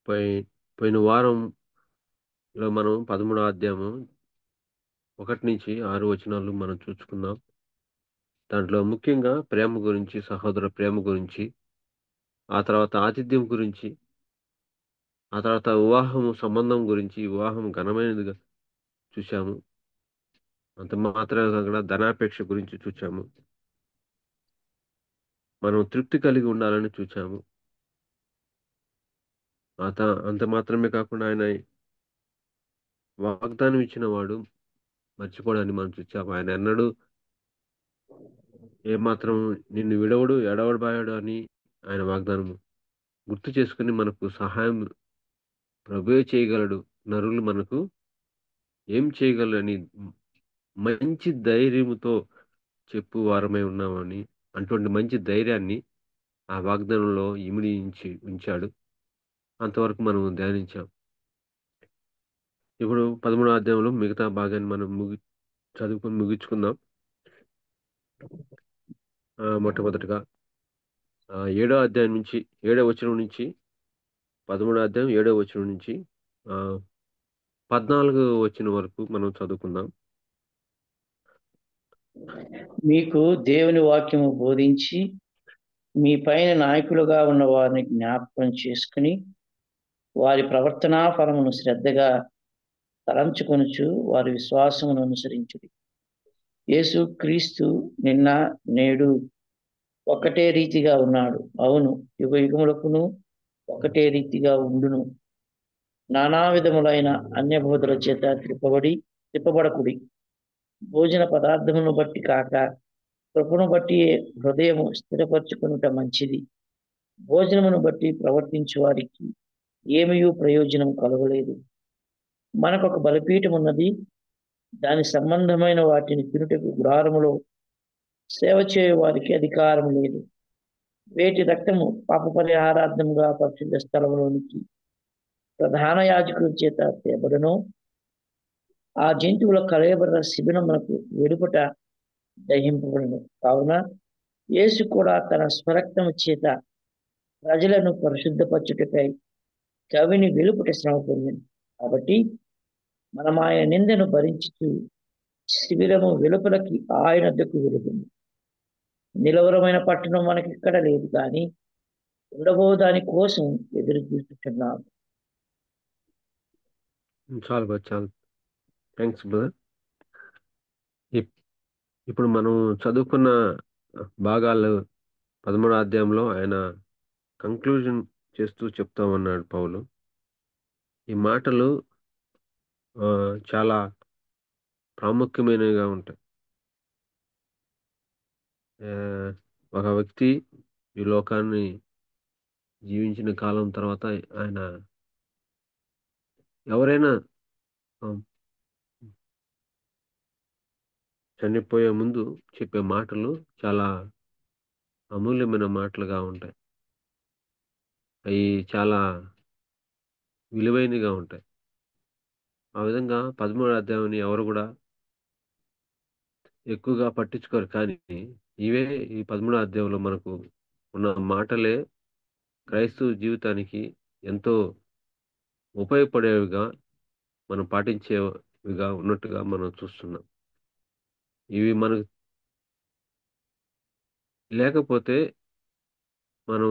పోయి పోయిన వారంలో మనం 13 అధ్యాయము 1-6 వచనాలు మనం చూసుకున్నాం. దాంట్లో ముఖ్యంగా ప్రేమ గురించి, సహోదర ప్రేమ గురించి, ఆ తర్వాత ఆతిథ్యం గురించి, ఆ తర్వాత వివాహము సంబంధం గురించి, వివాహం ఘనమైనదిగా చూసాము. అంత మాత్రమే కాకుండా ధనాపేక్ష గురించి చూచాము. మనం తృప్తి కలిగి ఉండాలని చూచాము. అంత మాత్రమే కాకుండా ఆయన వాగ్దానం ఇచ్చిన వాడు మర్చిపోడని మనం చూచాము. ఆయన ఎన్నడూ ఏమాత్రం నిన్ను విడవడు, ఎడబాయడు అని ఆయన వాగ్దానం గుర్తు చేసుకొని మనకు సహాయం ప్రభువే చేయగలడు. నరులు మనకు ఏం చేయగలరని మంచి ధైర్యముతో చెప్పు వారమై ఉన్నామని, అటువంటి మంచి ధైర్యాన్ని ఆ వాగ్దానంలో ఉంచాడు. అంతవరకు మనం ధ్యానించాం. ఇప్పుడు 13 అధ్యాయంలో మిగతా భాగాన్ని మనం చదువుకొని ముగించుకుందాం. మొట్టమొదటగా ఏడో అధ్యాయం నుంచి, ఏడో వచనం నుంచి, 13 అధ్యాయం ఏడో వచనం నుంచి ఆహ్, 14 వచనం వరకు మనం చదువుకుందాం. మీకు దేవుని వాక్యము బోధించి మీ పైన నాయకులుగా ఉన్న వారిని జ్ఞాపకం చేసుకుని వారి ప్రవర్తనా ఫలమును శ్రద్ధగా తలంచుకొనుచు వారి విశ్వాసమును అనుసరించుడి. యేసు క్రీస్తు నిన్న నేడు ఒకటే రీతిగా ఉన్నాడు. అవును, యుగ యుగములకును ఒకటే రీతిగా ఉండును. నానా విధములైన అన్య బోధల చేత త్రిప్పబడకుడి. భోజన పదార్థమును బట్టి కాక కృపను బట్టి హృదయము స్థిరపరచుకొనుట మంచిది. భోజనమును బట్టి ప్రవర్తించు వారికి ఏమీ ప్రయోజనం కలగలేదు. మనకొక బలిపీఠం ఉన్నది. దాని సంబంధమైన వాటిని తినుటకు గుడారములో సేవ చేయు వారికి అధికారం లేదు. వేటి రక్తము పాప పరిహారార్థముగా పరిశుద్ధ స్థలములోనికి ప్రధాన యాజకుల చేత తేబడును. ఆ జంతువుల కలయబడ్డ శిబిరమునకు వెలుపట దహింపబడును. కావున యేసు కూడా తన స్వరక్తము చేత ప్రజలను పరిశుద్ధపరచుటకై కవిని వెలుపట శ్రమ పొందింది. కాబట్టి మనం ఆయన నిందను భరించుచు శిబిరము వెలుపలకి ఆయన వద్దకు వెళుతుంది. నిలవరమైన పట్టణం మనకి ఇక్కడ లేదు, కానీ ఉండబో దాని కోసం ఎదురు చూస్తున్నాం. చాలు బ్రదర్. చాలు. Thanks brother. ఇప్ ఇప్పుడు మనం చదువుకున్న భాగాలు 13 అధ్యాయంలో ఆయన కంక్లూజన్ చేస్తూ చెప్తామన్నాడు పౌలు. ఈ మాటలు చాలా ప్రాముఖ్యమైనవిగా ఉంటాయి. ఆహ్, ఒక వ్యక్తి ఈ లోకాన్ని జీవించిన కాలం తర్వాత ఆయన ఎవరైనా ఆహ్, చనిపోయే ముందు చెప్పే మాటలు చాలా అమూల్యమైన మాటలుగా ఉంటాయి. అయి చాలా విలువైనవిగా ఉంటాయి. ఆ విధంగా 13 అధ్యాయాన్ని ఎవరు గూడా ఎక్కువగా పట్టించుకోరు. కానీ ఇవే ఈ 13 అధ్యాయంలో మనకు ఉన్న మాటలే క్రైస్తవ జీవితానికి ఎంతో ఉపయోగపడేవిగా, మనం పాటించేవిగా ఉన్నట్టుగా మనం చూస్తున్నాం. ఇవి మనకు లేకపోతే మనం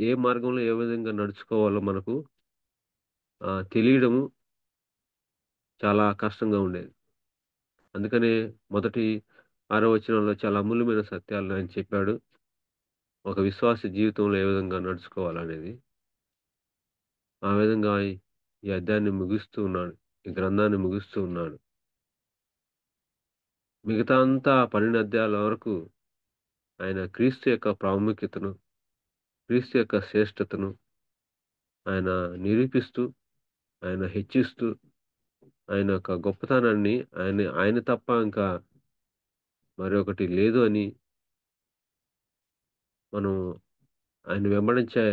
ఏ మార్గంలో ఏ విధంగా నడుచుకోవాలో మనకు తెలియడము చాలా కష్టంగా ఉండేది. అందుకనే మొదటి 6 వచనంలో చాలా అమూల్యమైన సత్యాలను ఆయన చెప్పాడు. ఒక విశ్వాస జీవితంలో ఏ విధంగా నడుచుకోవాలనేది. ఆ విధంగా ఈ అధ్యాయాన్ని ముగిస్తూ ఉన్నాడు. ఈ గ్రంథాన్ని ముగిస్తూ ఉన్నాడు. మిగతా అంతా 12 అధ్యాయాల వరకు ఆయన క్రీస్తు యొక్క ప్రాముఖ్యతను, క్రీస్తు యొక్క శ్రేష్టతను ఆయన నిరూపిస్తూ, ఆయన హెచ్చిస్తూ, ఆయన యొక్క గొప్పతనాన్ని ఆయన తప్ప ఇంకా మరొకటి లేదు అని మనం ఆయన వెంబడించే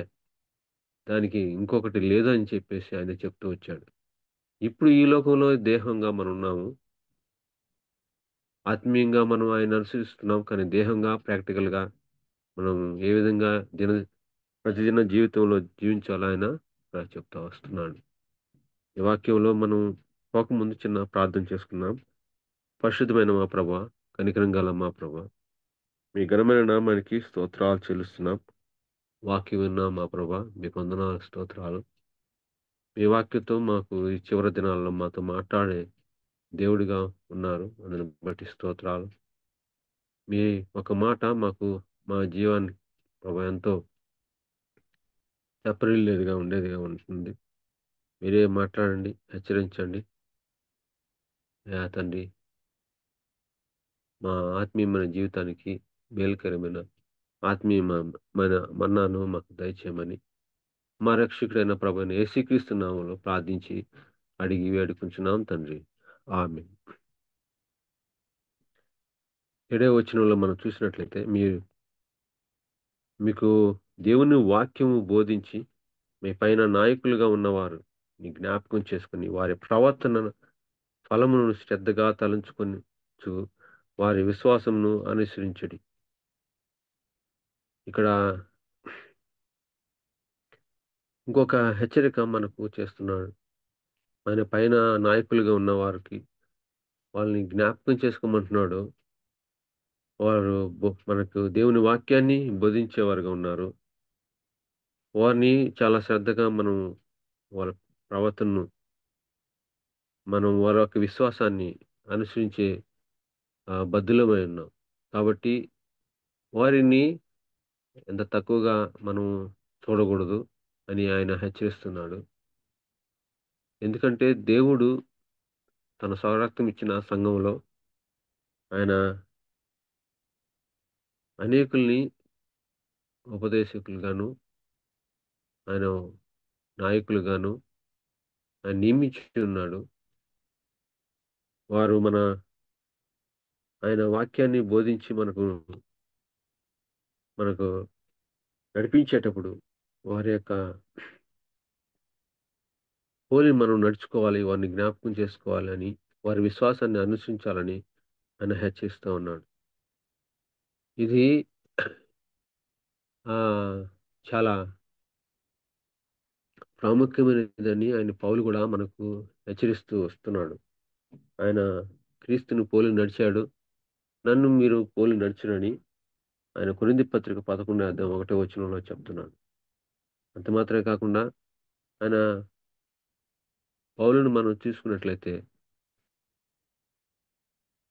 దానికి ఇంకొకటి లేదు అని చెప్పేసి ఆయన చెప్తూ వచ్చాడు. ఇప్పుడు ఈ లోకంలో దేహంగా మనమున్నాము. ఆత్మీయంగా మనం ఆయన్ని అనుసరిస్తున్నాం. కానీ దేహంగా, ప్రాక్టికల్‌గా మనం ఏ విధంగా ప్రతిదిన జీవితంలో జీవించాలో ఆయన ఇక్కడ చెప్తా వస్తున్నాడు. ఈ వాక్యంలో మనం పోకముందు చిన్న ప్రార్థన చేసుకుందాం. పరిశుద్ధమైన మా ప్రభా, కనికరం గల మా ప్రభా, మీ ఘనమైన నామానికి స్తోత్రాలు చెల్లిస్తున్నాం. వాక్యం విన్నా మా ప్రభా, మీకు వందనాలు, స్తోత్రాలు. మీ వాక్యంతో మాకు ఈ చివరి దినాల్లో మాతో మాట్లాడే దేవుడిగా ఉన్నారు. అందుని బట్టి స్తోత్రాలు. మీ ఒక మాట మాకు మా జీవాన్ని ప్రభా ఎంతో చెప్పరిల్లేదిగా ఉండేదిగా ఉంటుంది. మీరే మాట్లాడండి, హెచ్చరించండి. అయా తండ్రి, మా ఆత్మీయమైన జీవితానికి మేలుకరమైన ఆత్మీయమైన మన్నాను మాకు దయచేయమని మా రక్షకుడైన ప్రభువైన యేసుక్రీస్తు నామములో ప్రార్థించి అడిగి వేడుకుంటున్నాం తండ్రి. ఆమేన్. 7వ వచనంలో మనం చూసినట్లయితే మీకు దేవుని వాక్యము బోధించి మీ పైన నాయకులుగా ఉన్నవారు మీ జ్ఞాపకం చేసుకొని వారి ప్రవర్తన ఫలమును శ్రద్ధగా తలంచుకొనుచు వారి విశ్వాసమును అనుసరించుడి. ఇక్కడ ఇంకొక హెచ్చరిక మనకు చేస్తున్నాడు. ఆయన పైన నాయకులుగా ఉన్న వారికి వాళ్ళని జ్ఞాపకం చేసుకోమంటున్నాడు. వారు మనకు దేవుని వాక్యాన్ని బోధించేవారుగా ఉన్నారు. వారిని చాలా శ్రద్ధగా మనం వాళ్ళ ప్రవర్తనను మనం వారి యొక్క విశ్వాసాన్ని అనుసరించే బద్దులమై ఉన్నాం. కాబట్టి వారిని ఎంత తక్కువగా మనం చూడకూడదు అని ఆయన హెచ్చరిస్తున్నాడు. ఎందుకంటే దేవుడు తన స్వరక్తం ఇచ్చిన సంఘంలో ఆయన అనేకుల్ని ఉపదేశకులుగాను, ఆయన నాయకులుగాను ఆయన నియమించి ఉన్నాడు. వారు ఆయన వాక్యాన్ని బోధించి మనకు నడిపించేటప్పుడు వారి యొక్క పోలి మనం నడుచుకోవాలి. వారిని జ్ఞాపకం చేసుకోవాలని, వారి విశ్వాసాన్ని అనుసరించాలని ఆయన హెచ్చరిస్తా ఉన్నాడు. ఇది చాలా ప్రాముఖ్యమైనదని ఆయన పౌలు కూడా మనకు హెచ్చరిస్తూ వస్తున్నాడు. ఆయన క్రీస్తును పోలి నడిచాడు. నన్ను మీరు పోలి నడుచునని ఆయన కొరింథీ పత్రిక 11వ అధ్యాయం 1వ వచనంలో చెప్తున్నాడు. అంత మాత్రమే కాకుండా ఆయన పౌలును మనం చూసుకున్నట్లయితే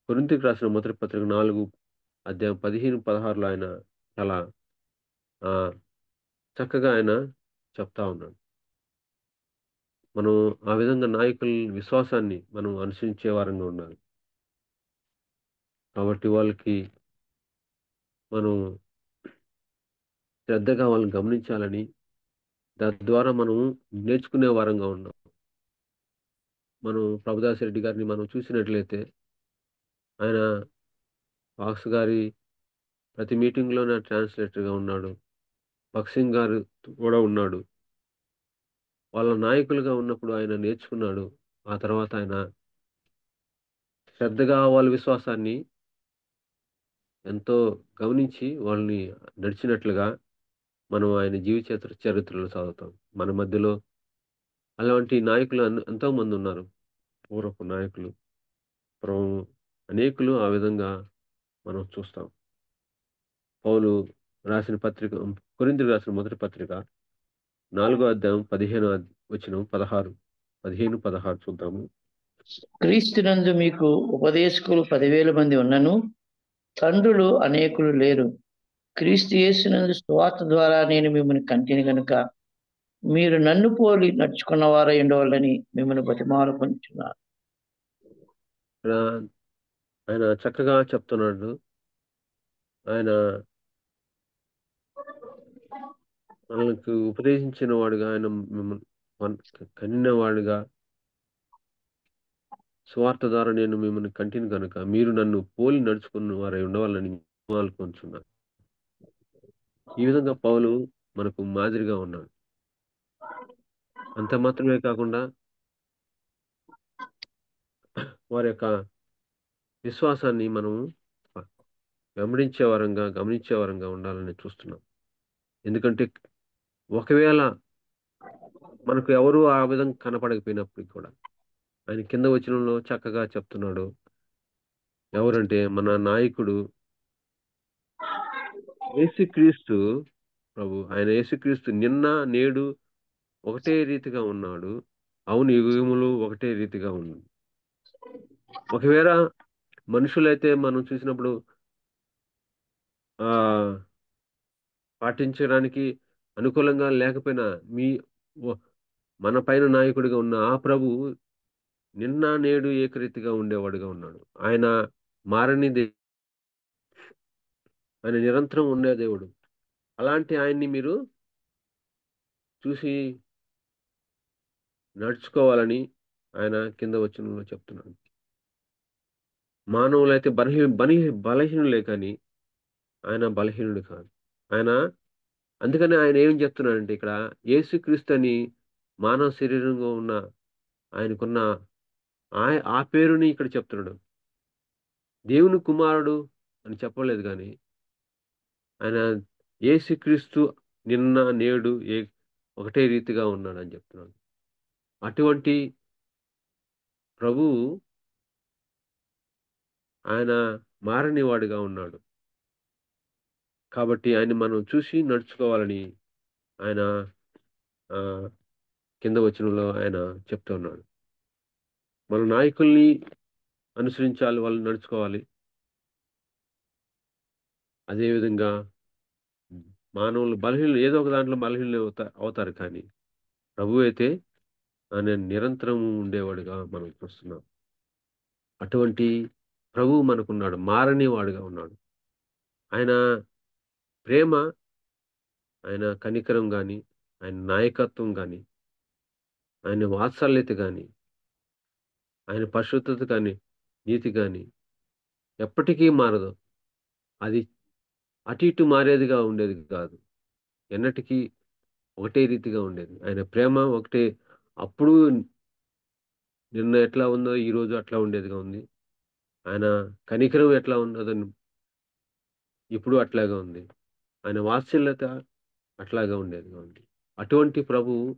కొరింథీకి రాసిన మొదటి పత్రిక 4 అధ్యాయం 15, 16లో ఆయన చాలా ఆహ్, చక్కగా ఆయన చెప్తా ఉన్నాడు. మనం ఆ విధంగా నాయకుల విశ్వాసాన్ని మనం అనుసరించే వారంగా ఉండాలి. కాబట్టి వాళ్ళకి మనం శ్రద్ధగా వాళ్ళని గమనించాలని, తద్వారా మనం నేర్చుకునే వారంగా ఉన్నాం. మనం ప్రభుదాస్ రెడ్డి గారిని మనం చూసినట్లయితే ఆయన పాస్ గారి ప్రతి మీటింగ్‌లోనే ట్రాన్స్‌లేటర్‌గా ఉన్నాడు. భగత్ సింగ్ గారు కూడా ఉన్నాడు. వాళ్ళ నాయకులుగా ఉన్నప్పుడు ఆయన నేర్చుకున్నాడు. ఆ తర్వాత ఆయన శ్రద్ధగా వాళ్ళ విశ్వాసాన్ని ఎంతో గమనించి వాళ్ళని నడిచినట్లుగా మనం ఆయన చరిత్రలో చదువుతాం. మన మధ్యలో అలాంటి నాయకులు ఎంతోమంది ఉన్నారు. పూర్వపు నాయకులు. పూర్వం అనేకులు ఆ విధంగా మనం చూస్తాం. పౌలు రాసిన పత్రిక కొరింథీయులకు రాసిన మొదటి పత్రిక 4వ అధ్యాయం 15వ వచనం 15, 16 చూద్దాము. క్రీస్తునందు మీకు ఉపదేశకులు 10,000 మంది ఉన్నను తండ్రులు అనేకులు లేరు. క్రీస్తు యేసునందు సువార్త ద్వారా నేను మిమ్మల్ని కంటిని గనుక మీరు నన్ను పోలి నడుచుకున్న వారై ఉండవాలని మిమ్మల్ని బతిమాలుకొనుచున్నాను. ఇక్కడ ఆయన చక్కగా చెప్తున్నాడు. ఆయన మనకు ఉపదేశించిన వాడుగా ఆయన మిమ్మల్ని కనిన వాడుగా సువార్త ద్వారా నేను మిమ్మల్ని కంటిని గనుక మీరు నన్ను పోలి నడుచుకున్న వారై ఉండవాలని బతిమాలుకొనుచున్నాను. ఈ విధంగా పౌలు మనకు మాదిరిగా ఉన్నాడు. అంత మాత్రమే కాకుండా వారి యొక్క విశ్వాసాన్ని మనము గమనించే వారంగా ఉండాలని చూస్తున్నాం. ఎందుకంటే ఒకవేళ మనకు ఎవరు ఆ విధంగా కనపడకపోయినప్పటికి కూడా ఆయన కింద వచనంలో చక్కగా చెప్తున్నాడు. ఎవరంటే మన నాయకుడు యేసుక్రీస్తు ప్రభు. ఆయన యేసుక్రీస్తు నిన్న, నేడు ఒకటే రీతిగా ఉన్నాడు. అవును, యుగములు ఒకటే రీతిగా ఉంది. ఒకవేళ మనుషులైతే మనం చూసినప్పుడు ఆహ్, పాటించడానికి అనుకూలంగా లేకపోయినా మీ వ మన పైన నాయకుడిగా ఉన్న ఆ ప్రభువు నిన్న, నేడు ఏకరీతిగా ఉండేవాడుగా ఉన్నాడు. ఆయన మారని ఆయన నిరంతరం ఉండే దేవుడు. అలాంటి ఆయన్ని మీరు చూసి నడుచుకోవాలని ఆయన కింద వచనంలో చెప్తున్నాడు. మానవులైతే బలహీనులే కానీ ఆయన బలహీనుడు కాదు. ఆయన అందుకని ఆయన ఏం చెప్తున్నాడంటే ఇక్కడ యేసుక్రీస్తని మానవ శరీరంగా ఉన్న ఆయనకున్న ఆ పేరుని ఇక్కడ చెప్తున్నాడు. దేవుని కుమారుడు అని చెప్పలేదు గానీ, ఆయన యేసుక్రీస్తు నిన్న, నేడు ఒకటే రీతిగా ఉన్నాడని చెప్తున్నాడు. అటువంటి ప్రభువు ఆయన మారని వాడుగా ఉన్నాడు. కాబట్టి ఆయన్ని మనం చూసి నడుచుకోవాలని ఆయన ఆహ్, కింద వచనంలో ఆయన చెప్తూ ఉన్నాడు. మన నాయకుల్ని అనుసరించాలి, వాళ్ళు నడుచుకోవాలి. అదే విధంగా మానవులు బలహీనులు ఏదో ఒక దాంట్లో బలహీనులు అవుతారు కానీ, ప్రభువైతే ఆయన నిరంతరం ఉండేవాడుగా మనం చూస్తున్నాం. అటువంటి ప్రభువు మనకున్నాడు. మారని వాడుగా ఉన్నాడు. ఆయన ప్రేమ, ఆయన కనికరం గాని, ఆయన నాయకత్వం గాని, ఆయన వాత్సల్యత గాని, ఆయన పరిశుద్ధత గాని, నీతి గాని ఎప్పటికీ మారదు. అది అటు ఇటు మారేదిగా ఉండేది కాదు. ఎన్నటికీ ఒకటే రీతిగా ఉండేది. ఆయన ప్రేమ ఒకటే. అప్పుడు నిన్న ఎట్లా ఉందో ఈరోజు అట్లా ఉండేదిగా ఉంది. ఆయన కనికరం ఎట్లా ఉన్నదో ఇప్పుడు అట్లాగే ఉంది. ఆయన వాత్సల్యత అట్లాగా ఉండేదిగా ఉంది. అటువంటి ప్రభువు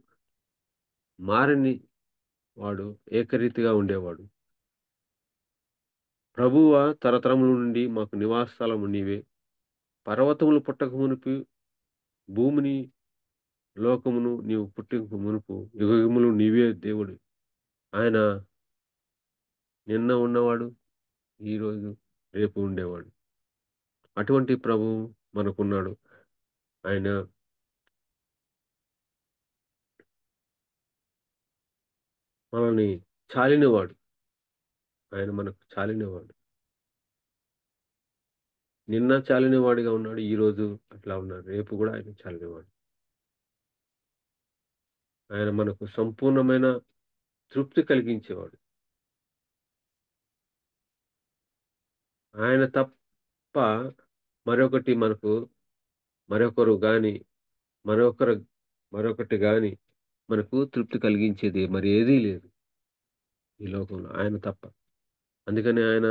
మారని వాడు, ఏకరీతిగా ఉండేవాడు. ప్రభువా తరతరముల నుండి మాకు నివాస స్థలము నీవే. పర్వతములు పుట్టక మునుపు భూమిని, లోకమును నీవు పుట్టక మునుపు యుగయుగములు నీవే దేవుడు. ఆయన నిన్న ఉన్నవాడు, ఈరోజు, రేపు ఉండేవాడు. అటువంటి ప్రభువు మనకున్నాడు. ఆయన మనల్ని చాలినవాడు. ఆయన మనకు చాలినవాడు. నిన్న చాలినవాడిగా ఉన్నాడు. ఈరోజు అట్లా ఉన్నాడు. రేపు గూడా ఆయన చాలినవాడు. ఆయన మనకు సంపూర్ణమైన తృప్తి కలిగించేవాడు. ఆయన తప్ప మరొకటి మనకు మరొకరు గాని, మరొకరు మరొకటి గాని మనకు తృప్తి కలిగించేది మరి ఏదీ లేదు ఈ లోకంలో ఆయన తప్ప. అందుకని ఆయన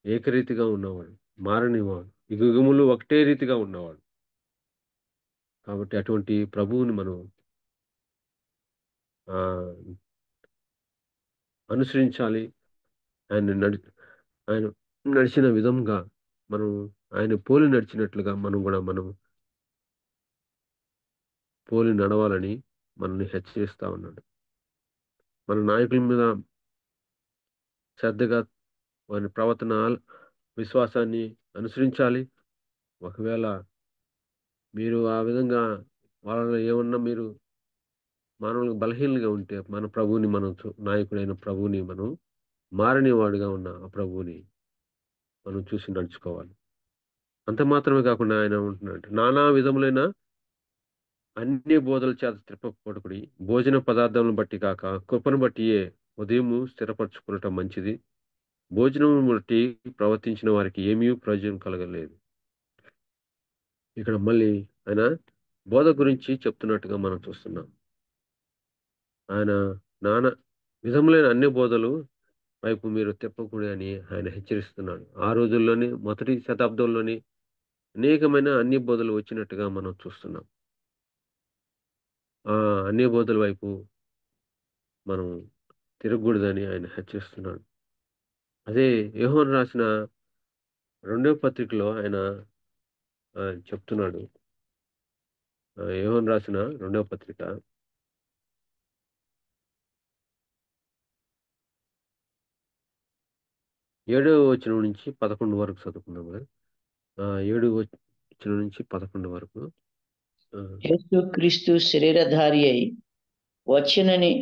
ఏకరీతిగా ఉన్నవాడు. మారనివాడు. యుగయుగములు ఒకటే రీతిగా ఉన్నవాడు. కాబట్టి అటువంటి ప్రభువుని మనం ఆహ్, అనుసరించాలి. ఆయన ఆయన నడిచిన విధంగా మనం ఆయన పోలి నడిచినట్లుగా మనం పోలి నడవాలని మనల్ని హెచ్చరిస్తా ఉన్నాడు. మన నాయకుల మీద శ్రద్ధగా వారి ప్రవర్తన, విశ్వాసాన్ని అనుసరించాలి. ఒకవేళ మీరు ఆ విధంగా వాళ్ళలో ఏమన్నా మీరు మానవులకు బలహీనలుగా ఉంటే మన ప్రభువుని మనం నాయకుడైన ప్రభువుని మనం మారని వాడుగా ఉన్న ఆ ప్రభువుని మనం చూసి నడుచుకోవాలి. అంత మాత్రమే కాకుండా ఆయన ఉంటున్నాడు. నానా విధములైన అన్ని బోధల చేత త్రిప్పబడకుడి. భోజన పదార్థములను బట్టి కాక కృపను బట్టియే ఉదయము స్థిరపరచుకొనటం మంచిది. భోజనమును బట్టి ప్రవర్తించిన వారికి ఏమీ ప్రయోజనం కలగలేదు. ఇక్కడ మళ్ళీ ఆయన బోధ గురించి చెప్తున్నట్టుగా మనం చూస్తున్నాం. ఆయన నానా విధములైన అన్ని బోధలు వైపు మీరు తిప్పకూడదు అని ఆయన హెచ్చరిస్తున్నాడు. ఆ రోజుల్లోనే మొదటి శతాబ్దంలోనే అనేకమైన అన్ని బోధలు వచ్చినట్టుగా మనం చూస్తున్నాం. అన్ని బోధల వైపు మనం తిరగకూడదని ఆయన హెచ్చరిస్తున్నాడు. అదే యోహాను రాసిన రెండవ పత్రికలో ఆయన చెప్తున్నాడు. యోహాను రాసిన రెండవ పత్రిక 7వ వచనం నుంచి 11 వరకు చదువుకుందాం గదా! 7 వచనం నుంచి 11 వరకు. ఆ! యేసుక్రీస్తు శరీరధారి అయి వచ్చినని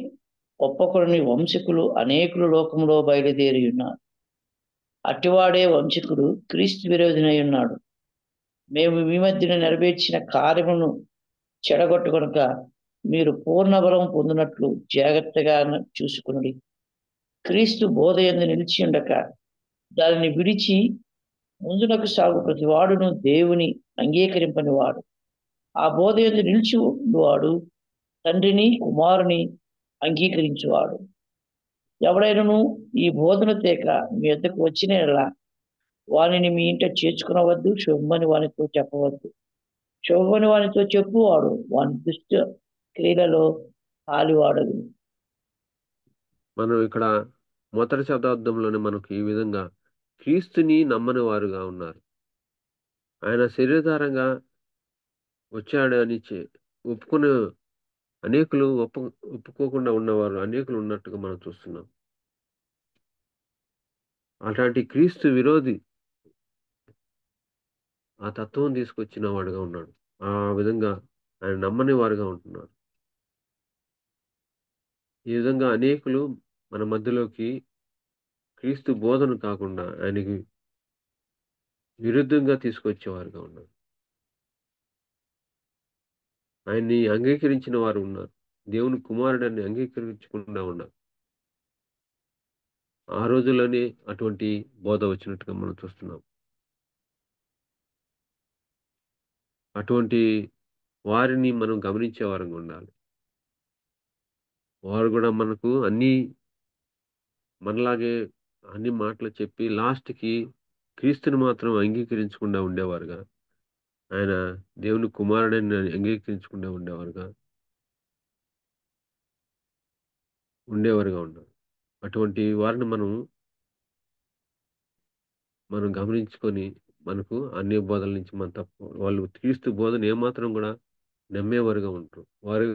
ఒప్పుకొనని వంశకులు అనేకులు లోకంలో బయలుదేరి ఉన్నారు. అట్టివాడే వంశకుడు క్రీస్తు విరోధినై ఉన్నాడు. మేము మీ మధ్యన నెరవేర్చిన కార్యములను చెడగొట్టుకొనక మీరు పూర్ణ బలం పొందినట్లు జాగ్రత్తగా చూసుకునుడి. క్రీస్తు బోధ యందు నిలిచి ఉండక దానిని విడిచి ముందునకు సాగు ప్రతి వాడును దేవుని అంగీకరింపని వాడు. ఆ బోధ యందు నిలిచి వాడు తండ్రిని కుమారుని అంగీకరించువాడు. ఎవడైనను ఈ బోధన తేక మీ వద్దకు వచ్చిన యెడల వానిని మీ ఇంట చేర్చుకునవద్దు, శుభమని వానితో చెప్పవద్దు. శుభమని వానితో చెప్పువాడు వాని దుష్ట క్రియలలో పాలివాడగును. మనం ఇక్కడ మొదటి శతాబ్దంలోనే మనకు ఈ విధంగా క్రీస్తుని నమ్మని వారుగా ఉన్నారు. ఆయన శరీరధారంగా వచ్చాడు అని ఒప్పుకునే అనేకులు ఒప్పుకోకుండా ఉన్నవారు అనేకులు ఉన్నట్టుగా మనం చూస్తున్నాం. అట్లాంటి క్రీస్తు విరోధి ఆ తత్వం తీసుకొచ్చిన వాడుగా ఉన్నాడు. ఆ విధంగా ఆయన నమ్మని వారుగా ఉంటున్నారు. ఈ విధంగా అనేకులు మన మధ్యలోకి క్రీస్తు బోధన కాకుండా ఆయనకి విరుద్ధంగా తీసుకొచ్చేవారుగా ఉన్నారు. ఆయన్ని అంగీకరించిన వారు ఉన్నారు. దేవుని కుమారుడని అంగీకరించకుండా ఉన్నారు. ఆ రోజుల్లోనే అటువంటి బోధ వచ్చినట్టుగా మనం చూస్తున్నాం. అటువంటి వారిని మనం గమనించే వారంగా ఉండాలి. వారు గూడా మనకు మనలాగే అన్ని మాటలు చెప్పి లాస్ట్‌కి క్రీస్తుని మాత్రం అంగీకరించకుండా ఉండేవారుగా, ఆయన దేవుని కుమారుడని అంగీకరించకుండా ఉండేవారుగా ఉన్నారు. అటువంటి వారిని మనం గమనించుకొని మనకు అన్ని బోధల నుంచి వాళ్ళు క్రీస్తు బోధన ఏమాత్రం గూడా నమ్మేవారుగా ఉంటారు. వారు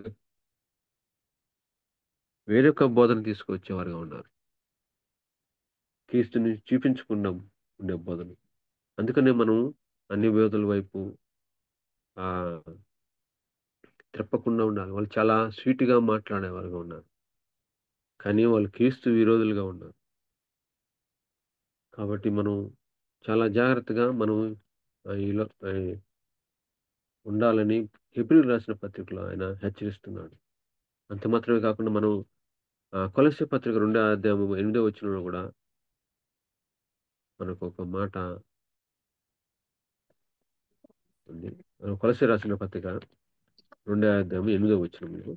వేరొక బోధన తీసుకొచ్చేవారుగా ఉన్నారు. క్రీస్తుని చూపించకుండా ఉండే బోధన. అందుకనే మనం అన్ని బోధల వైపు ఆహ్, తిప్పకుండా ఉండాలి. వాళ్ళు చాలా స్వీట్‌గా మాట్లాడేవారుగా ఉన్నారు. కానీ వాళ్ళు క్రీస్తు విరోధులుగా ఉన్నారు. కాబట్టి మనం చాలా జాగ్రత్తగా మనం ఆహ్, ఈలో ఆహ్, ఉండాలని హెబ్రీయులు రాసిన పత్రికలో ఆయన హెచ్చరిస్తున్నాడు. అంత మాత్రమే కాకుండా మనం కొలస్సీ పత్రిక 2 అధ్యాయం 8 వచనంలో గూడా మనకొక మాట ఉంది. కొలస్సీ రాసిన పత్రిక 2 అధ్యాయం 8 వచనంలో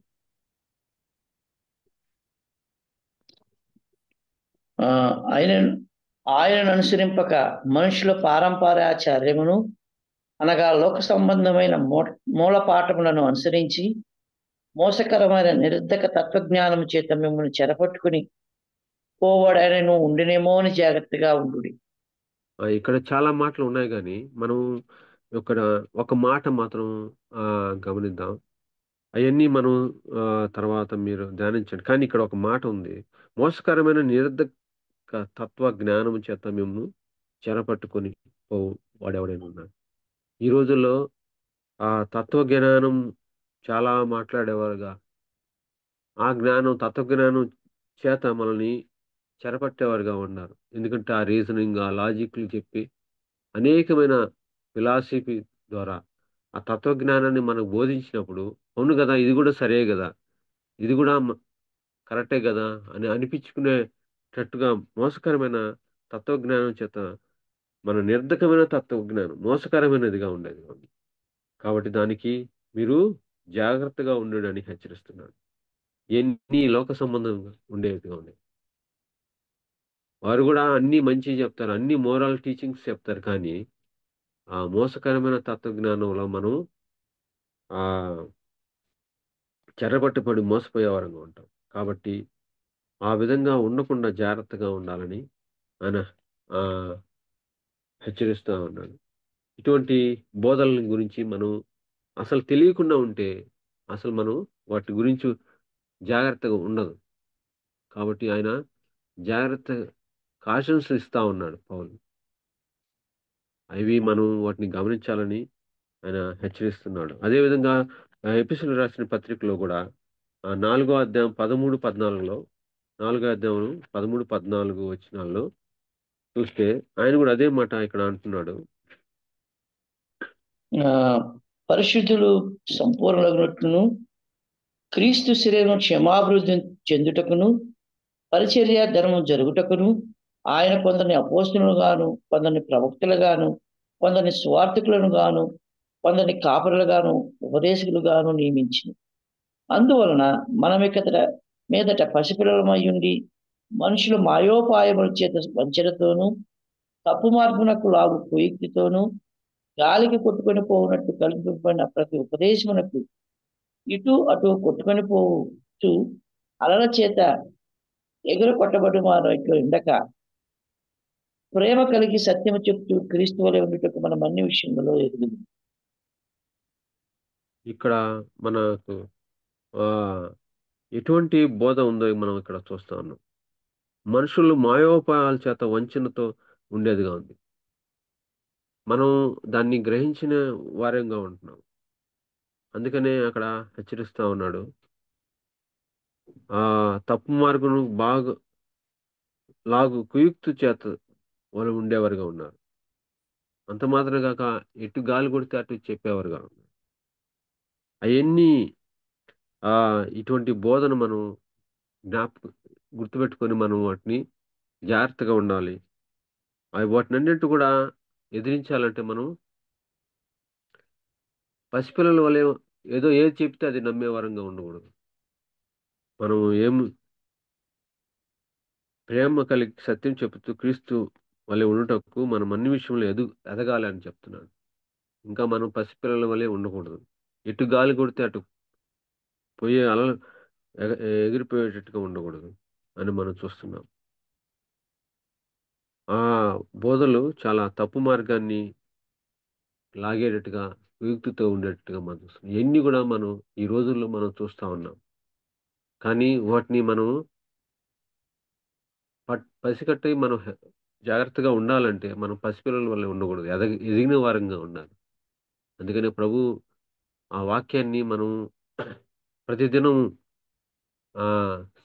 ఆయనను ఆయనను అనుసరింపక మనుషుల పారంపర్యాచార్యమును అనగా లోక సంబంధమైన మూలపాఠములను అనుసరించి మోసకరమైన నిరర్ధక తత్వజ్ఞానము చేత మిమ్మల్ని చెరపట్టుకుని పోవాడైనను ఉండినేమో అని జాగ్రత్తగా ఉండుడి. ఇక్కడ చాలా మాటలున్నాయి గానీ, మనం ఇక్కడ ఒక మాట మాత్రం గమనిద్దాం. అయన్నీ మనం తర్వాత మీరు ధ్యానించండి. కానీ ఇక్కడ ఒక మాట ఉంది. మోసకరమైన నిరర్ధక తత్వ జ్ఞానము చేత మిమ్ము చెరపట్టుకొని పోవు వాడెవడైనా ఉన్నాడా? ఈ రోజుల్లో తత్వ జ్ఞానం చాలా మాట్లాడేవారుగా, తత్వజ్ఞానం చేత మనల్ని చెరపట్టేవారుగా ఉన్నారు. ఎందుకంటే ఆ రీజనింగ్, ఆ లాజిక్‌లు చెప్పి అనేకమైన ఫిలాసఫీ ద్వారా ఆ తత్వజ్ఞానాన్ని మనకు బోధించినప్పుడు, అవును గదా! ఇది గూడా సరే గదా! ఇది గూడా కరెక్టే గదా! అని అనిపించుకునేటట్టుగా మోసకరమైన తత్వజ్ఞానం చేత మన నిరర్ధకమైన తత్వజ్ఞానం మోసకరమైనదిగా ఉండేది. కాబట్టి దానికి మీరు జాగ్రత్తగా ఉండుడని హెచ్చరిస్తున్నాడు. ఎన్ని లోక సంబంధంగా ఉండేవిగా ఉన్నాయి. వారు గూడా అన్నీ మంచియి జెప్తారు. అన్నీ మోరల్ టీచింగ్స్ చెప్తారు. కానీ ఆ మోసకరమైన తత్వజ్ఞానంలో మనం ఆహ్, చెరపట్టుబడి మోసపోయే వారంగా ఉంటాం. కాబట్టి ఆ విధంగా ఉండకుండా జాగ్రత్తగా ఉండాలని ఆయన ఆహ్, హెచ్చరిస్తా ఉన్నాడు. ఇటువంటి బోధనల గురించి మనం అసలు తెలియకుండా ఉంటే, అసలు మనం వాటి గురించి జాగ్రత్తగా ఉండదు. కాబట్టి ఆయన జాగ్రత్త కాషన్స్ ఇస్తా ఉన్నాడు పౌలు. అవి మనం వాటిని గమనించాలని ఆయన హెచ్చరిస్తున్నాడు. అదే విధంగా ఎఫెసీయులకు రాసిన పత్రికలో గూడా 4 అధ్యాయం 13, 14లో 4 అధ్యాయం 13, 14 వచనాల్లో చూస్తే ఆయన గూడా అదే మాట ఇక్కడ అంటున్నాడు. ఆహ్, పరిశుద్ధులు సంపూర్ణులగునట్లును, క్రీస్తు శరీరం క్షమాభివృద్ధి చెందుటకును, పరిచర్య ధర్మం జరుగుటకును, ఆయన కొందరిని అపోస్తలుగాను, కొందరిని ప్రవక్తలుగాను, కొందరిని సువార్థికులను గాను, కొందరిని కాపరులుగాను, ఉపదేశకులుగాను నియమించెను. అందువలన మనమికతడ మీదట పసిపిల్లలమయ్యుండి, మనుషుల మాయోపాయముల చేత వంచనతోనూ, తప్పు మార్గమునకు లాగు కుయుక్తితోనూ, గాలికి కొట్టుకొని పోవునట్టు కల్పింపబడిన ప్రతి ఉపదేశమునకు ఇటు అటు కొట్టుకొని పోవచ్చు అలల చేత ఎగురు కొట్టబడి వారితో ఉండక, ప్రేమ కలిగి సత్యము చెప్తూ క్రీస్తు వలె ఉండుటకు మనం అన్ని విషయములలో ఎదుగుదు. ఇక్కడ మనకు ఆహ్, ఎటువంటి బోధ ఉందో మనం ఇక్కడ చూస్తా ఉన్నాం. మనుషులు మాయోపాయాల చేత వంచనతో ఉండేదిగా ఉంది. మనం దాన్ని గ్రహించిన వారంగా ఉంటున్నాం. అందుకనే అక్కడ హెచ్చరిస్తా ఉన్నాడు. తప్పు మార్గమును లాగు కుయుక్తు చేత వాళ్ళు ఉండేవారుగా ఉన్నారు. అంత మాత్రమే గాక ఎటు గాలి కొడితే అటు చెప్పేవారుగా ఉన్నారు. అయన్నీ ఇటువంటి బోధన మనం జ్ఞాపక గుర్తుపెట్టుకొని మనం వాటిని జాగ్రత్తగా ఉండాలి. వాటినన్నిటి కూడా ఎదిరించాలంటే మనం పసిపిల్లల వలె ఏదో ఏది చెప్తే అది నమ్మే వారంగా ఉండకూడదు. మనం ప్రేమ కలిగి సత్యం చెబుతూ క్రీస్తు వలె ఉండుటకు మనం అన్ని విషయంలో ఎదగాలి అని చెప్తున్నాడు. ఇంకా మనం పసిపిల్లల వలె ఉండకూడదు. ఎటు గాలి కొడితే అటు పోయే అలలు ఎగ ఎగిరిపోయేటట్టుగా ఉండకూడదు అని మనం చూస్తున్నాం. ఆ బోధలు చాలా తప్పు మార్గాన్ని లాగేటట్టుగా, కుయుక్తితో ఉండేటట్టుగా మనం చూస్తున్నాం. ఇయన్నీ గూడా మనం ఈ రోజుల్లో మనం చూస్తా ఉన్నాం. కానీ వాటిని మనం పసికట్టి మనం జాగ్రత్తగా ఉండాలంటే మనం పసిపిల్లల వలె ఉండకూడదు. ఎదిగిన వారంగా ఉండాలి. అందుకనే ప్రభు ఆ వాక్యాన్ని మనం ప్రతిదినం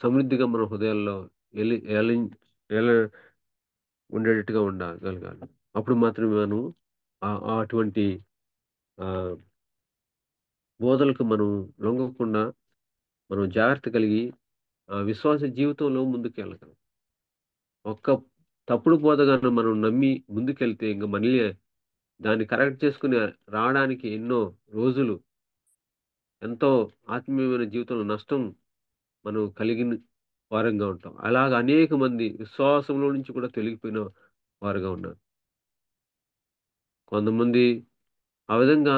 సమృద్ధిగా మన హృదయాల్లో ఎలి ఎలిన్ ఎల ఉండేటట్టుగా ఉండగలగాలి. అప్పుడు మాత్రమే మనం అటువంటి ఆహ్, బోధలకు మనం లొంగకుండా మనం జాగ్రత్త కలిగి విశ్వాస జీవితంలో ముందుకెళ్ళగలం. ఒక్క తప్పుడు బోధ గాని మనం నమ్మి ముందుకెళ్తే ఇంక మళ్ళీ దాన్ని కరెక్ట్ చేసుకొని రావడానికి ఎన్నో రోజులు, ఎంతో ఆత్మీయమైన జీవితంలో నష్టం మనం కలిగిన వారంగా ఉంటాం. అలాగ అనేక మంది విశ్వాసంలో నుంచి కూడా తొలగిపోయిన వారుగా ఉన్నారు. కొంతమంది ఆ విధంగా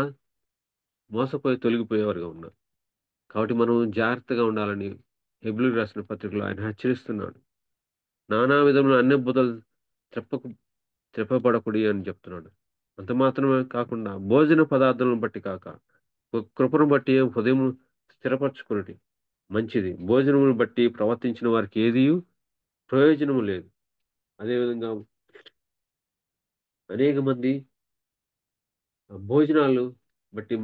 మోసపోయి తొలగిపోయేవారుగా ఉన్నారు. కాబట్టి మనం జాగ్రత్తగా ఉండాలని హెబ్రీయులకు రాసిన పత్రికలో ఆయన హెచ్చరిస్తున్నాడు. నానా విధముల అన్ని బోధలు చెప్పకు చెప్పబడకుడి అని చెప్తున్నాడు. అంత మాత్రమే కాకుండా భోజన పదార్థాలను బట్టి కాక, కృపను బట్టి హృదయం స్థిరపరచుకొనుడి మంచిది. భోజనమును బట్టి ప్రవర్తించిన వారికి ఏదియు ప్రయోజనము లేదు. అదేవిధంగా అనేక మంది భోజనాలు బట్టి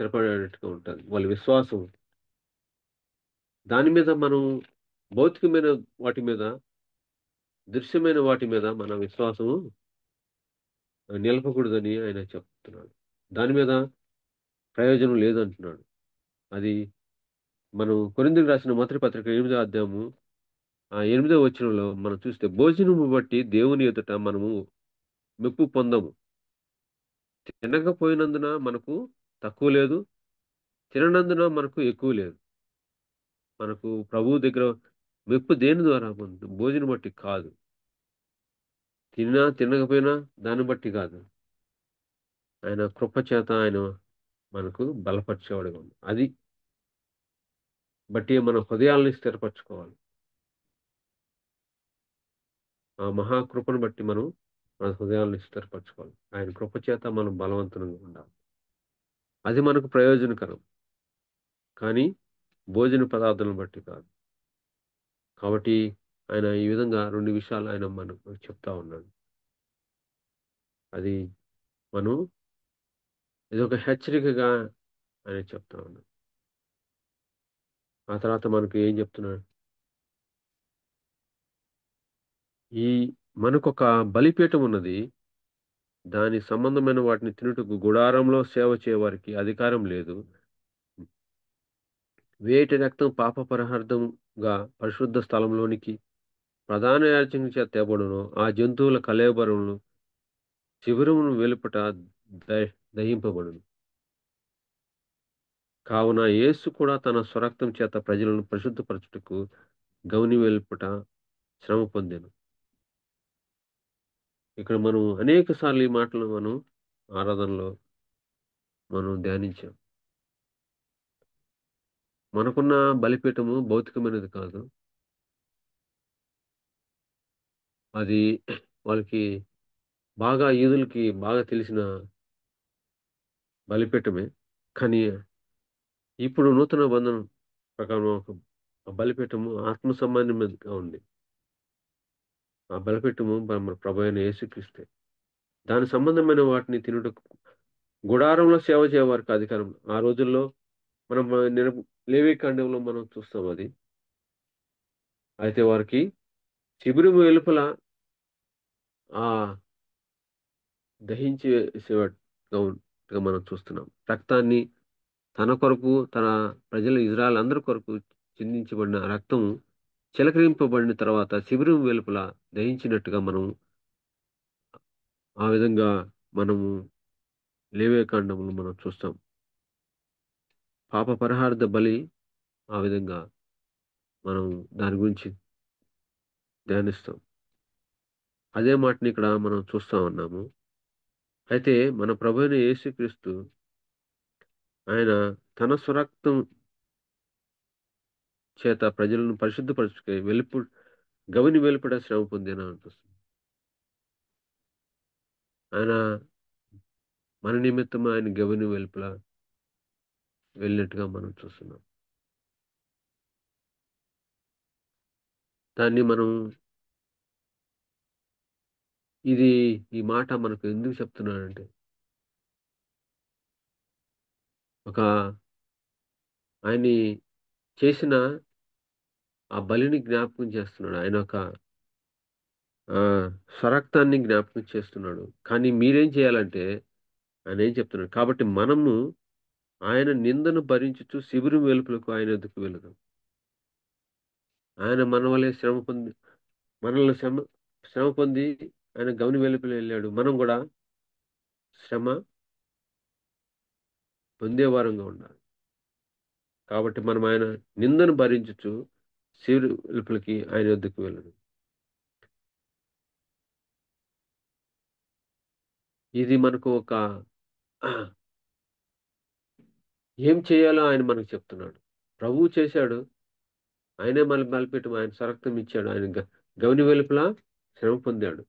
స్థిరపడేటట్టుగా ఉంటది. వాళ్ళ విశ్వాసం దాని మీద మనం భౌతికమైన వాటి మీద, దృశ్యమైన వాటి మీద మన విశ్వాసము నిలపకూడదని ఆయన చెప్తున్నాడు. దాని మీద ప్రయోజనం లేదంటున్నాడు. అది మనం కొరింథీయులకు రాసిన మొదటి పత్రిక 8వ అధ్యాయము 8వ వచనంలో మనం చూస్తే భోజనము బట్టి దేవుని ఎదుట మనము మెప్పు పొందము. తినకపోయినందున మనకు తక్కువ లేదు. తిననందున మనకు ఎక్కువ లేదు. మనకు ప్రభువు దగ్గర మెప్పు దేని ద్వారా పొందుతాం? భోజనం బట్టి కాదు. తిన్నా, తినకపోయినా దాన్ని బట్టి కాదు. ఆయన కృప చేత ఆయన మనకు బలపరిచేవాడుగా ఉన్నాడు. అది బట్టి మన హృదయాల్ని స్థిరపరచుకోవాలి. ఆ మహాకృపను బట్టి మనం మన హృదయాల్ని స్థిరపరచుకోవాలి. ఆయన కృప చేత మనం బలవంతులుగా ఉండాలి. అది మనకు ప్రయోజనకరం. కానీ భోజన పదార్థాలను బట్టి కాదు. కాబట్టి ఆయన ఈ విధంగా 2 విషయాలు ఆయన మనకు చెప్తా ఉన్నాడు. అది మనం ఇదొక హెచ్చరికగా ఆయన చెప్తా ఉన్నాడు. ఆ తర్వాత మనకు ఏం చెప్తున్నాడు? ఈ మనకొక బలిపీఠం ఉన్నది. దాని సంబంధమైన వాటిని తినుటకు గుడారంలో సేవ చేయవారికి అధికారం లేదు. వేటి రక్తం పాప పరిహార్థంగా పరిశుద్ధ స్థలంలోనికి ప్రధాన యాజకుని చేత తేబడును. ఆ జంతువుల కళేబరమును శిబిరమును వెలుపట దహింపబడును. కావున యేసు కూడా తన స్వరక్తం చేత ప్రజలను పరిశుద్ధపరచుటకు గౌని వెలుపట శ్రమ పొందెను. ఇక్కడ మనం అనేక సార్లు ఈ మాటలు మనం ఆరాధనలో మనం ధ్యానించాం. మనకున్న బలిపీఠము భౌతికమైనది కాదు. అది వాళ్ళకి యూదులకి బాగా తెలిసిన బలిపీఠమే. కానీ ఇప్పుడు నూతన బంధనం ప్రకారం ఒక బలిపీఠము ఆత్మ సంబంధమైనదిగా ఉంది. ఆ బలిపీఠము మన ప్రభువైన యేసుక్రీస్తే. దాని సంబంధమైన వాటిని తినుటకు గుడారంలో సేవ చేయవారికి అధికారం. ఆ రోజుల్లో మనం లేవికాండంలో మనం చూస్తాం అది. అయితే వారికి శిబిరం వెలుపల ఆ దహించి వేసేవాడుగా మనం చూస్తున్నాం. రక్తాన్ని తన కొరకు, తన ప్రజలు ఇజ్రాయెల్ అందరి కొరకు చిందించబడిన రక్తము చిలకరింపబడిన తర్వాత శిబిరం వెలుపల దహించినట్టుగా మనం ఆ విధంగా మనము లేవియకాండంలో మనం చూస్తాం. పాప పరిహారార్థ బలి ఆ విధంగా మనం దాని గురించి ధ్యానిస్తాం. అదే మాటని ఇక్కడ మనం చూస్తా ఉన్నాము. అయితే మన ప్రభువైన యేసుక్రీస్తు ఆయన తన స్వరక్తం చేత ప్రజలను పరిశుద్ధపరచుకొని గవిని వెలుపట శ్రమ పొందెను అనిపిస్తుంది. ఆయన మన నిమిత్తం ఆయన గవిని వెలుపల వెళ్ళినట్టుగా మనం చూస్తున్నాం. దాన్ని మనం ఇది ఈ మాట మనకు ఎందుకు చెప్తున్నానంటే, ఒక ఆయన్ని చేసిన ఆ బలిని జ్ఞాపకం చేస్తున్నాడు. ఆయన ఒక స్వరక్తాన్ని జ్ఞాపకం చేస్తున్నాడు. కానీ మీరేం చేయాలంటే ఆయన ఏం చెప్తున్నాడు? కాబట్టి మనము ఆయన నిందను భరించుచు శిబిరం వెలుపలకు ఆయన యొద్దకు వెళుదాం. ఆయన మన వలె మనల్ని శ్రమ పొంది ఆయన గవిని వెలుపల వెళ్ళాడు. మనం కూడా శ్రమ పొందేవారంగా ఉండాలి. కాబట్టి మనం ఆయన నిందను భరించుచు శిబిరం వెలుపలికి ఆయన యొద్దకు వెళ్ళడం. ఇది మనకు ఒక ఏం చేయాలో ఆయన మనకు చెప్తున్నాడు. ప్రభువు చేశాడు. ఆయనే మనల్ని బలిపీఠం. ఆయన స్వరక్తం ఇచ్చాడు. ఆయన గవిని వెలుపల శ్రమ పొందాడు.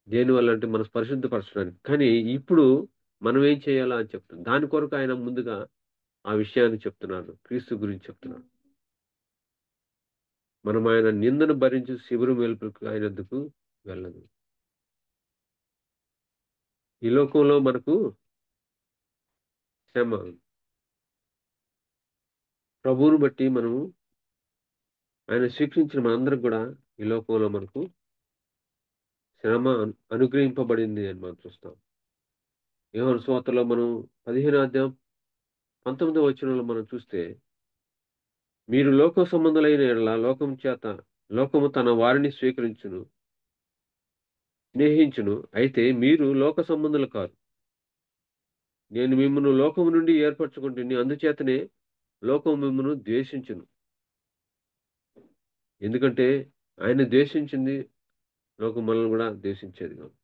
దేనివల్ల అంటే మనం పరిశుద్ధపరచడానికి. కానీ ఇప్పుడు మనం ఏం చేయాలా అని చెప్తుంది. దాని కొరకు ఆయన ముందుగా ఆ విషయాన్ని చెప్తున్నాడు. క్రీస్తు గురించి చెప్తున్నాడు. మనం ఆయన నిందను భరించి శిబిరం వెలుపలకు ఆయన వద్దకు వెళ్ళదు. ఈ లోకంలో మనకు శ్రమ. ప్రభువును బట్టి మనము ఆయన స్వీకరించిన మనందరం కూడా ఈ లోకంలో మనకు శ్రమ అనుగ్రహింపబడింది అని మనం చూస్తాం. యోహాను సువార్తలో మనం 15వ అధ్యాయం 19వ వచనంలో మనం చూస్తే, మీరు లోక సంబంధులైన యెడల లోకము తన వారిని స్నేహించును. అయితే మీరు లోక సంబంధులు కారు. నేను మిమ్మును లోకము నుండి ఏర్పరచుకుంటుని. అందుచేతనే లోకము మిమ్మును ద్వేషించును. ఎందుకంటే ఆయన ద్వేషించింది లోకం మనల్ని కూడా ద్వేషించేది కాదు.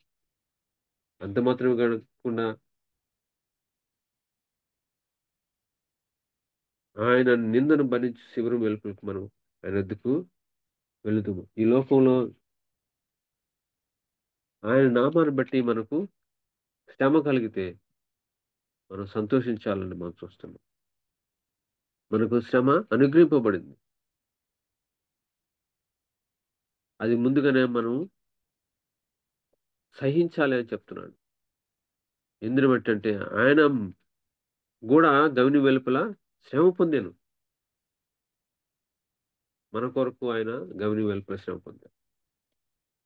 అంత మాత్రమే కాకుండా ఆయన నిందను భరించి శిబిరం వెలుపలికి మనం ఆయన వద్దకు వెళుదుము. ఈ లోకంలో ఆయన నామాన్ని బట్టి మనకు శ్రమ కలిగితే మనం సంతోషించాలని మనం చూస్తున్నాం. మనకు శ్రమ అనుగ్రహింపబడింది. అది ముందుగానే మనం సహించాలి అని చెప్తున్నాడు. ఎందుని బట్టి అంటే ఆయన గూడా గవిని వెలుపల శ్రమ పొందాను. మన కొరకు ఆయన గవిని వెలుపల శ్రమ పొందారు.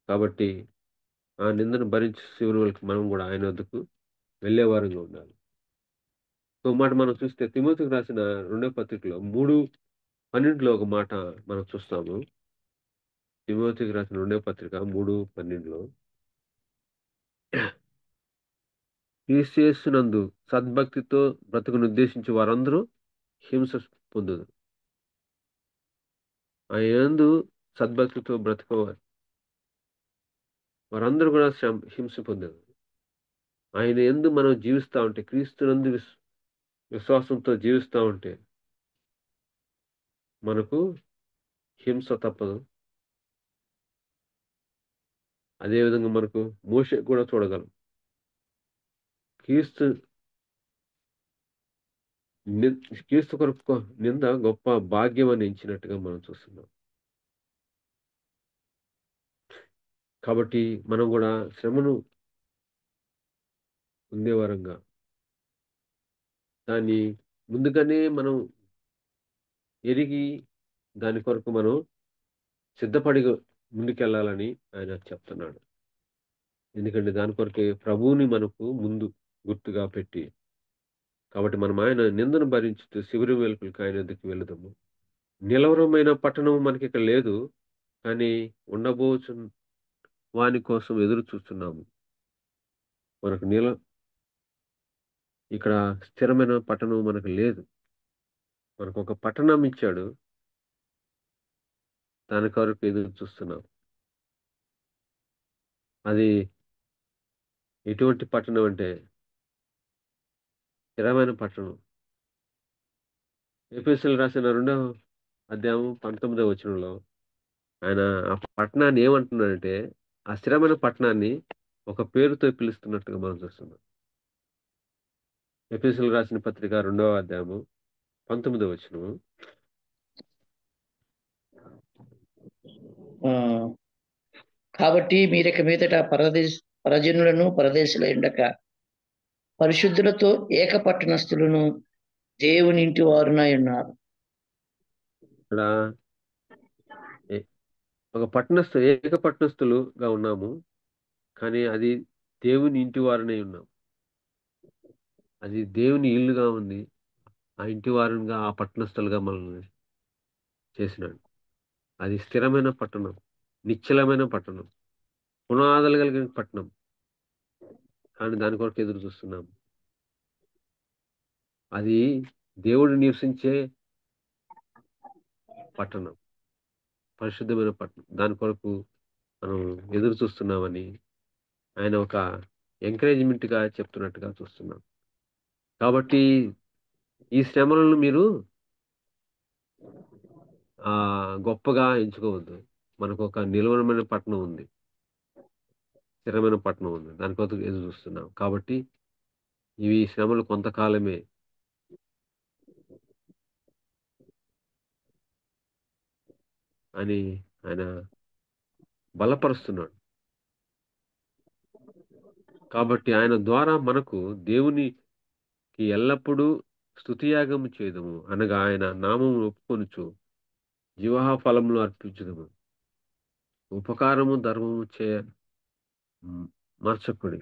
కాబట్టి ఆ నిందను భరించి శివుని వరకు మనం కూడా ఆయన వద్దకు వెళ్ళేవారుగా ఉండాలి. ఇంకో మాట మనం చూస్తే తిమోతికి రాసిన రెండో పత్రికలో 3:12 ఒక మాట మనం చూస్తాము. తిమోతికి రాసిన రెండో పత్రిక 3:12 క్రీస్తు యేసునందు సద్భక్తితో బ్రతుకునుద్దేశించి వారందరూ హింస పొందుదురు. ఆయన యందు సద్భక్తితో బ్రతుకోవాలి. వారందరూ కూడా హింస పొందారు. ఆయన యందు మనం జీవిస్తా ఉంటే, క్రీస్తునందు విశ్వాసంతో జీవిస్తా ఉంటే మనకు హింస తప్పదు. అదే విధంగా మనకు మోషే కూడా చూడగలం. క్రీస్తు క్రీస్తు కొరకు నింద గొప్ప భాగ్యం అని ఎంచినట్టుగా మనం చూస్తున్నాం. కాబట్టి మనం కూడా శ్రమను పొందేవారంగా దాన్ని ముందుగానే మనం ఎరిగి దాని కొరకు మనం సిద్ధపడి ముందుకెళ్ళాలని ఆయన చెప్తున్నాడు. ఎందుకంటే దాని కొరకే ప్రభువుని మనకు ముందు గుర్తుగా పెట్టి కాబట్టి మనం ఆయన నిందను భరించుతూ శిబిరం వెలుపలికి ఆయన వద్దకు వెళుదాము. నిలవరమైన పట్టణం మనకి ఇక్కడ లేదు. కానీ ఉండబోచు వాని కోసం ఎదురు చూస్తున్నాము. మనకు ఇక్కడ స్థిరమైన పట్టణం మనకు లేదు. మనకు ఒక పట్టణం ఇచ్చాడు. దాని కొరకు ఎదురు చూస్తున్నాం. అది ఎటువంటి పట్టణం అంటే స్థిరమైన పట్టణం. ఎఫెసీయులకు రాసిన 2వ అధ్యాయం 19వ వచనంలో ఆయన ఆ పట్టణాన్ని ఏమంటున్నాడంటే, ఆ స్థిరమైన పట్టణాన్ని ఒక పేరుతో పిలుస్తున్నట్టుగా మనం చూస్తున్నాం. ఎఫెసీయులకు రాసిన పత్రిక 2వ అధ్యాయము 19వ వచనము. ఆ, కాబట్టి మీరిక మీదట పరజనులను పరదేశుల ఎండక పరిశుద్ధులతో ఏక పట్టణస్థులను దేవుని ఇంటి వారునై ఉన్నారు. ఇక్కడ ఏ- ఒక ఏక పట్టణస్థులుగా ఉన్నాము. కానీ అది దేవుని ఇంటి వారనే ఉన్నాం. అది దేవుని ఇల్లుగా ఉంది. ఆ ఇంటి వారుగా ఆ పట్టణస్థులుగా మనల్ని చేసినాడు. అది స్థిరమైన పట్టణం, నిశ్చలమైన పట్టణం, పునాదులు కలిగిన పట్టణం. కానీ దాని కొరకు ఎదురు చూస్తున్నాం. అది దేవుడు నివసించే పట్టణం, పరిశుద్ధమైన పట్టణం. దాని కొరకు మనం ఎదురు చూస్తున్నామని ఆయన ఒక ఎంకరేజ్మెంట్ గా చెప్తున్నట్టుగా చూస్తున్నాం. కాబట్టి ఈ శ్రమలను మీరు గొప్పగా ఎంచుకోవద్దు. మనకు ఒక నిలవరమైన పట్టణం ఉంది, స్థిరమైన పట్టణం ఉంది. దాని కొరకు ఎదురు చూస్తున్నాం. కాబట్టి ఇవి శ్రమలు కొంతకాలమే అని ఆయన బలపరుస్తున్నాడు. కాబట్టి ఆయన ద్వారా మనకు దేవునికి ఎల్లప్పుడూ స్తుతియాగము చేదుము అనగా ఆయన నామము ఒప్పుకొనుచు జీవహ ఫలములు అర్పించుదుము. ఉపకారము ధర్మము మర్చకుడి.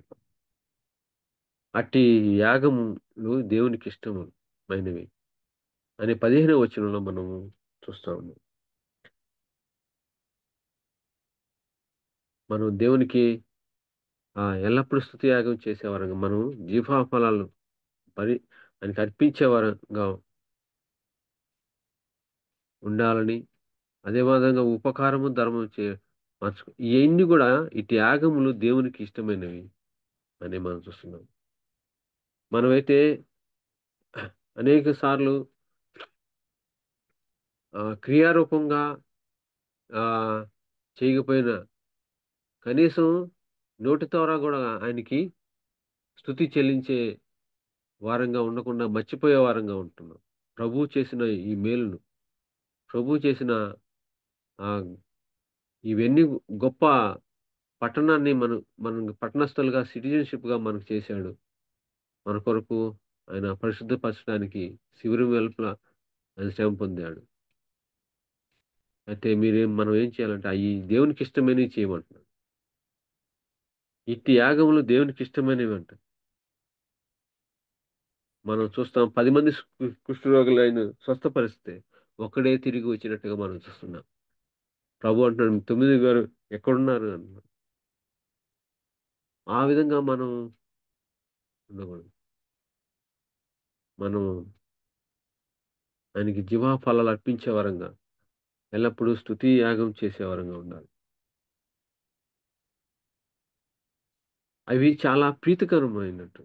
అట్టి యాగములు దేవునికి ఇష్టమైనవి అని 15వ వచనంలో మనము చూస్తా ఉన్నాం. మనం దేవునికి ఎల్లప్పుడూ స్తుతి యాగం చేసేవారంగా మనం జీవహ ఫలాలు ఆయనకి అర్పించేవారంగా ఉండాలని, అదే విధంగా ఉపకారము ధర్మం ఇవన్నీ కూడా ఇటు యాగములు దేవునికి ఇష్టమైనవి అని మనం చూస్తున్నాం. మనమైతే అనేక సార్లు క్రియారూపంగా ఆహ్, చేయకపోయినా కనీసం నోటి ద్వారా గూడా ఆయనకి స్తుతి చెల్లించే వారంగా ఉండకుండా మర్చిపోయే వారంగా ఉంటున్నాం. ప్రభువు చేసిన ఈ మేలును, ప్రభువు చేసిన ఆహ్, ఇవన్నీ గొప్ప పట్టణాన్ని మనం పట్టణస్థులుగా సిటిజన్‌షిప్‌గా మనకు చేశాడు. మన కొరకు ఆయన పరిశుద్ధపరచడానికి శిబిరం వెలుపల ఆయన శ్రమ పొందాడు. అయితే మనం ఏం చేయాలంటే అయి దేవునికి ఇష్టమైనవి చేయమంటున్నాడు. ఇట్టి యాగములు దేవునికి ఇష్టమైనవంట. మనం చూస్తాం 10 మంది కుష్ఠరోగులైన స్వస్థపరిస్తే ఒక్కడే తిరిగి వచ్చినట్టుగా మనం చూస్తున్నాం. ప్రభు అంటున్నాడు 9 ఎక్కడున్నారు అంటున్నాడు. ఆ విధంగా మనం ఉండకూడదు. మనం ఆయనకి జీవఫలాలు అర్పించే వరంగా, ఎల్లప్పుడూ స్తుతి యాగం చేసే వరంగా ఉండాలి. అవి చాలా ప్రీతికరమైనట్టు.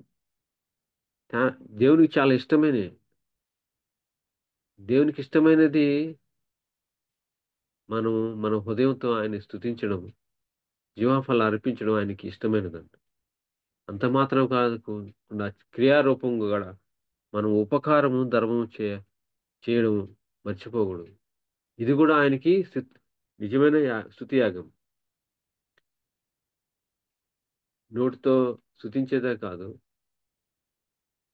తా దేవునికి చాలా ఇష్టమైనయి. దేవునికి ఇష్టమైనది మనం మన హృదయంతో ఆయన్ని స్తుతించడం, జీవఫలాలు అర్పించడం ఆయనకి ఇష్టమైనదంట. అంత మాత్రం కాకుండా క్రియారూపంగా గూడా మనం ఉపకారము, ధర్మం చేయడం మర్చిపోకూడదు. ఇది గూడా ఆయనకి నిజమైన స్తుతి యాగం. నోటితో స్తుతించేదే కాదు,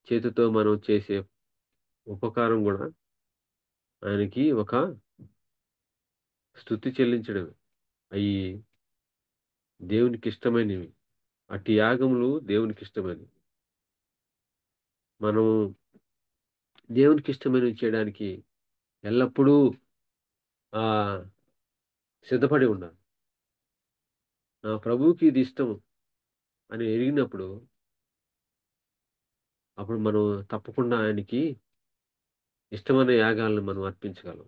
చేతితో మనం చేసే ఉపకారం గూడా ఆయనకి ఒక స్తుతి చెల్లించడమే. అయి దేవునికిష్టమైనవి. అట్టి యాగములు దేవునికిష్టమైనవి. మనం దేవునికిష్టమైనవి చేయడానికి ఎల్లప్పుడూ ఆహ్, సిద్ధపడి ఉండాలి. నా ప్రభువుకి ఇది ఇష్టం అని ఎరిగినప్పుడు, అప్పుడు మనం తప్పకుండా ఆయనకి ఇష్టమైన యాగాలను మనం అర్పించగలం.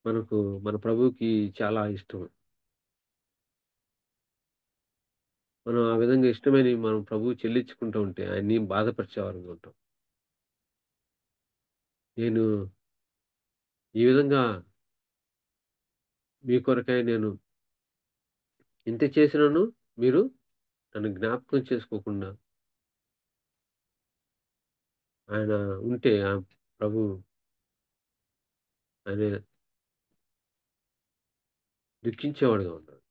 మనకు మన ప్రభువుకి చాలా ఇష్టం. మనం ఆ విధంగా ఇష్టమైనవి మనం ప్రభువుకి చెల్లించుకుంటూ ఉంటే ఆయన్ని బాధపరిచేవారంగా ఉంటాం. నేను ఈ విధంగా మీ కొరకై నేను ఇంత చేసినను మీరు నన్ను జ్ఞాపకం చేసుకోకుండా ఆయన ఉంటే ప్రభు ఆయన దుఃఖించేవాడుగా ఉన్నాడు.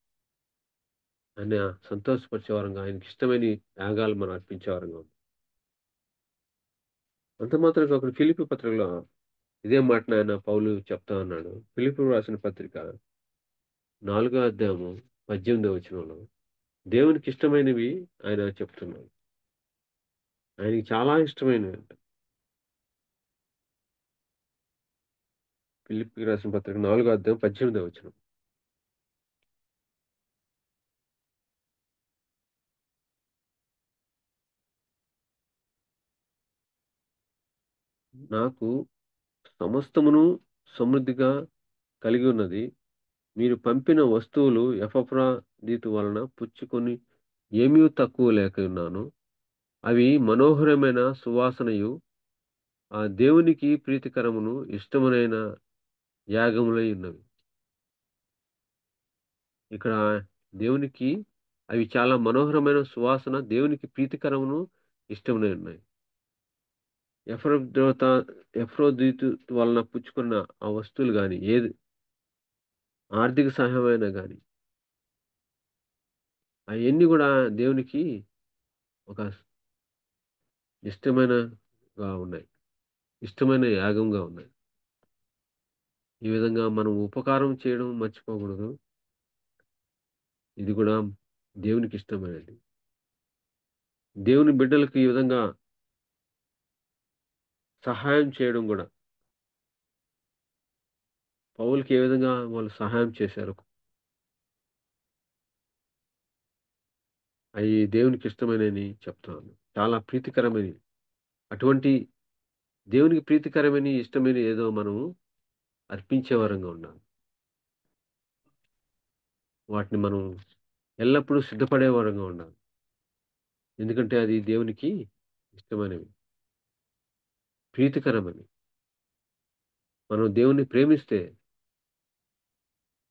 ఆయన సంతోషపరిచేవారంగా ఆయనకిష్టమైన యాగాలు మనం అర్పించేవారంగా ఉన్నాం. అంత మాత్రం కాకుండా ఫిలిప్పీ పత్రికలో ఇదే మాటను ఆయన పౌలు చెప్తా ఉన్నాడు. ఫిలిప్పీకి రాసిన పత్రిక 4 అధ్యాయము 18 వచనంలో దేవునికి ఇష్టమైనవి ఆయన చెప్తున్నాడు. ఆయనకి చాలా ఇష్టమైనవంట. ఫిలిప్పీకి రాసిన పత్రిక 4 అధ్యాయం 18 వచనం. నాకు సమస్తమును సమృద్ధిగా కలిగి ఉన్నది. మీరు పంపిన వస్తువులు ఎపఫ్రాదీతు వలన పుచ్చుకొని ఏమీ తక్కువ లేకున్నాను. అవి మనోహరమైన సువాసనయు, ఆ దేవునికి ప్రీతికరమును ఇష్టమునైన యాగములై ఉన్నవి. ఇక్కడ దేవునికి అవి చాలా మనోహరమైన సువాసన, దేవునికి ప్రీతికరమును ఇష్టమునై ఉన్నాయి. ఎఫ్రోదోత ఎఫ్రోదీతు వలన పుచ్చుకున్న ఆ వస్తువులు గాని, ఏది ఆర్థిక సహాయమైనా గాని, అయన్నీ గూడా దేవునికి ఒక ఇష్టమైనగా ఉన్నాయి. ఇష్టమైన యాగంగా ఉన్నాయి. ఈ విధంగా మనం ఉపకారం చేయడం మర్చిపోకూడదు. ఇది గూడా దేవునికి ఇష్టమైనది. దేవుని బిడ్డలకు ఈ విధంగా సహాయం చేయడం గూడా, పౌలుకి ఏ విధంగా వాళ్ళు సహాయం చేశారో, అయి దేవునికి ఇష్టమైనని చెప్తున్నాను. చాలా ప్రీతికరమైనవి. అటువంటి దేవునికి ప్రీతికరమైనయి, ఇష్టమైనయి ఏదో మనము అర్పించే వారంగా ఉండాలి. వాటిని మనం ఎల్లప్పుడూ సిద్ధపడే వారంగా ఉండాలి. ఎందుకంటే అది దేవునికి ఇష్టమైనవి, ప్రీతికరమైనవి. మనం దేవుణ్ణి ప్రేమిస్తే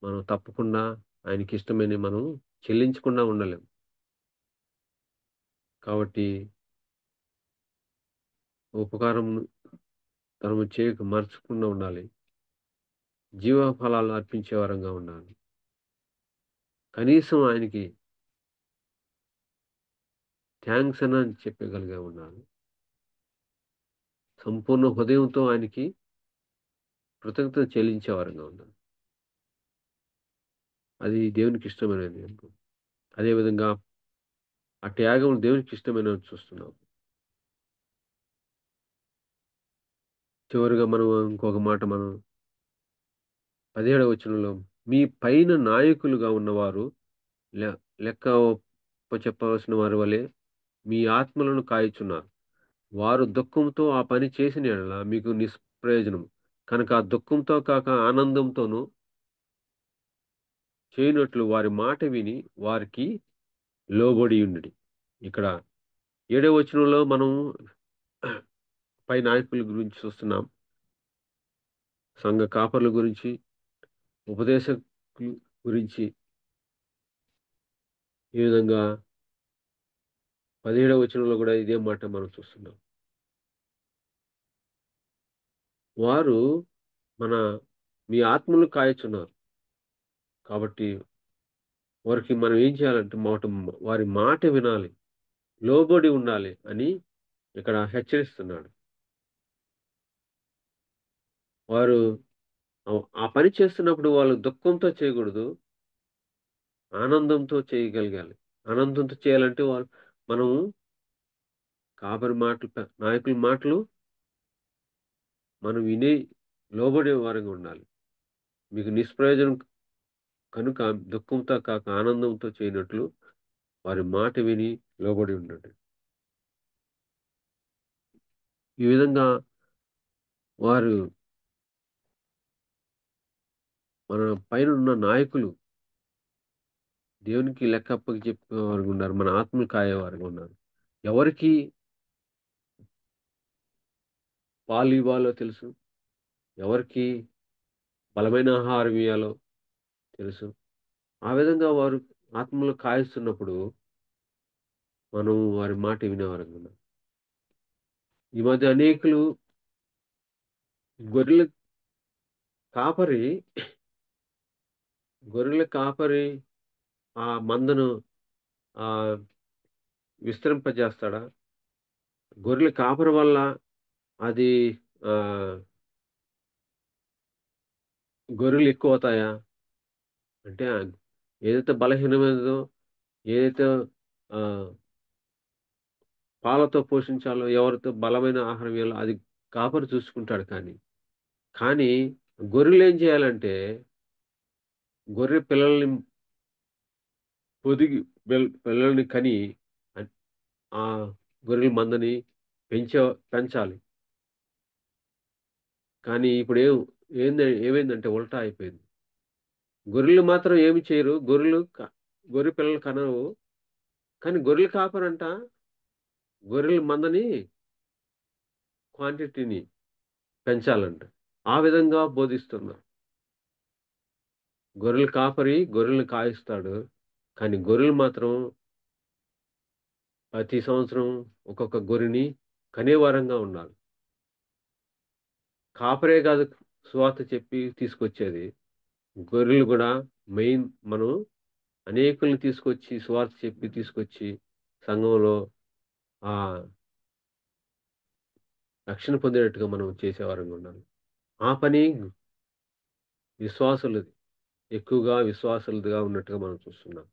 మనం తప్పకుండా ఆయనకి ఇష్టమైనవి మనం చెల్లించకుండా ఉండలేం. కాబట్టి ఉపకారం తనము చేయక మరచకుండా ఉండాలి. జీవ ఫలాలు అర్పించే వారంగా ఉండాలి. కనీసం ఆయనకి థాంక్స్ అన్నా చెప్పగలిగే ఉండాలి. సంపూర్ణ హృదయంతో ఆయనకి కృతజ్ఞతలు చెల్లించే వారంగా ఉండాలి. అది దేవునికి ఇష్టమైనది అనుకో. అదే విధంగా ఆ త్యాగం దేవునికి ఇష్టమైనది చూస్తున్నాం. చివరగా మనం ఇంకొక మాట మనం 17వ వచనంలో మీ పైన నాయకులుగా ఉన్నవారు లె లెక్క చెప్పవలసిన వారి వలె మీ ఆత్మలను కాయుచున్నారు. వారు దుఃఖంతో ఆ పని చేసిన యెడల మీకు నిష్ప్రయోజనము. కనుక ఆ దుఃఖంతో కాక ఆనందంతోను చేయనట్లు వారి మాట విని వారికి లోబడియుండుడి. ఇక్కడ 7వ వచనంలో మనం పై నాయకుల గురించి చూస్తున్నాం. సంఘ కాపరుల గురించి, ఉపదేశకులు గురించి ఈ విధంగా 17వ వచనంలో గూడా ఇదే మాట మనం చూస్తున్నాం. వారు మన మీ ఆత్మలను కాయుచున్నారు. కాబట్టి వారికి మనం ఏం చేయాలంటే వారి మాట వినాలి. లోబడి ఉండాలి అని ఇక్కడ హెచ్చరిస్తున్నాడు. వారు ఆ పని చేస్తున్నప్పుడు వాళ్ళు దుఃఖంతో చేయకూడదు. ఆనందంతో చేయగలగాలి. ఆనందంతో చేయాలంటే మనము కాపరి మాటలు నాయకుల మాటలు మనం విని లోబడే వారంగా ఉండాలి. మీకు నిష్ప్రయోజనం కనుక దుఃఖంతో కాక ఆనందంతో చేయనట్లు వారి మాట విని లోబడి ఉండండి. ఈ విధంగా వారు మన పైనున్న నాయకులు దేవునికి లెక్క అప్పగించేవారుగా ఉన్నారు. మన ఆత్మలు కాయేవారుగా ఉన్నారు. ఎవరికి పాలు ఇవ్వాలో తెలుసు. ఎవరికి బలమైన ఆహారం ఇయ్యాలో తెలుసు. ఆ విధంగా వారు ఆత్మలు కాయిస్తున్నప్పుడు మనం వారి మాట వినేవారంగా ఉన్నాం. ఈ మధ్య అనేకులు గొర్రెల కాపరి గొర్రెల కాపరి ఆ మందను ఆహ్, విస్తరింపజేస్తాడా? గొర్రెల కాపరి వల్ల అది ఆహ్, గొర్రెలు ఎక్కువవుతాయా? అంటే ఏదైతే బలహీనమైనదో, ఏదైతే ఆహ్, పాలతో పోషించాలో, ఎవరితో బలమైన ఆహారం ఇయ్యాలో అది కాపరి చూసుకుంటాడు కానీ గొర్రెలేం చేయాలంటే, గొర్రె పిల్లల్ని పొదిగి పిల్లల్ని కని అన్ ఆ గొర్రెల మందని పెంచే పెంచాలి. కానీ ఏమైందంటే ఉల్టా అయిపోయింది. గొర్రెలు మాత్రం ఏమి చేయరు. గొర్రె పిల్లలు కనవు. కానీ గొర్రెల కాపరంట గొర్రెల మందని క్వాంటిటీని పెంచాలంట. ఆ విధంగా బోధిస్తున్నారు. గొర్రెల కాపరి గొర్రెలను కాయిస్తాడు. కానీ గొర్రెలు మాత్రం ప్రతి సంవత్సరం ఒక్కొక్క గొర్రెని కనేవారంగా ఉండాలి. కాపరే కాదు సువార్త చెప్పి తీసుకొచ్చేది. గొర్రెలు గూడా మెయిన్ మనం అనేకుల్ని తీసుకొచ్చి సువార్త చెప్పి తీసుకొచ్చి సంఘంలో ఆహ్, రక్షణ పొందేటట్టుగా మనం చేసేవారంగా ఉండాలి. ఆ పని విశ్వాసులది. ఎక్కువగా విశ్వాసులదిగా ఉన్నట్టుగా మనం చూస్తున్నాం.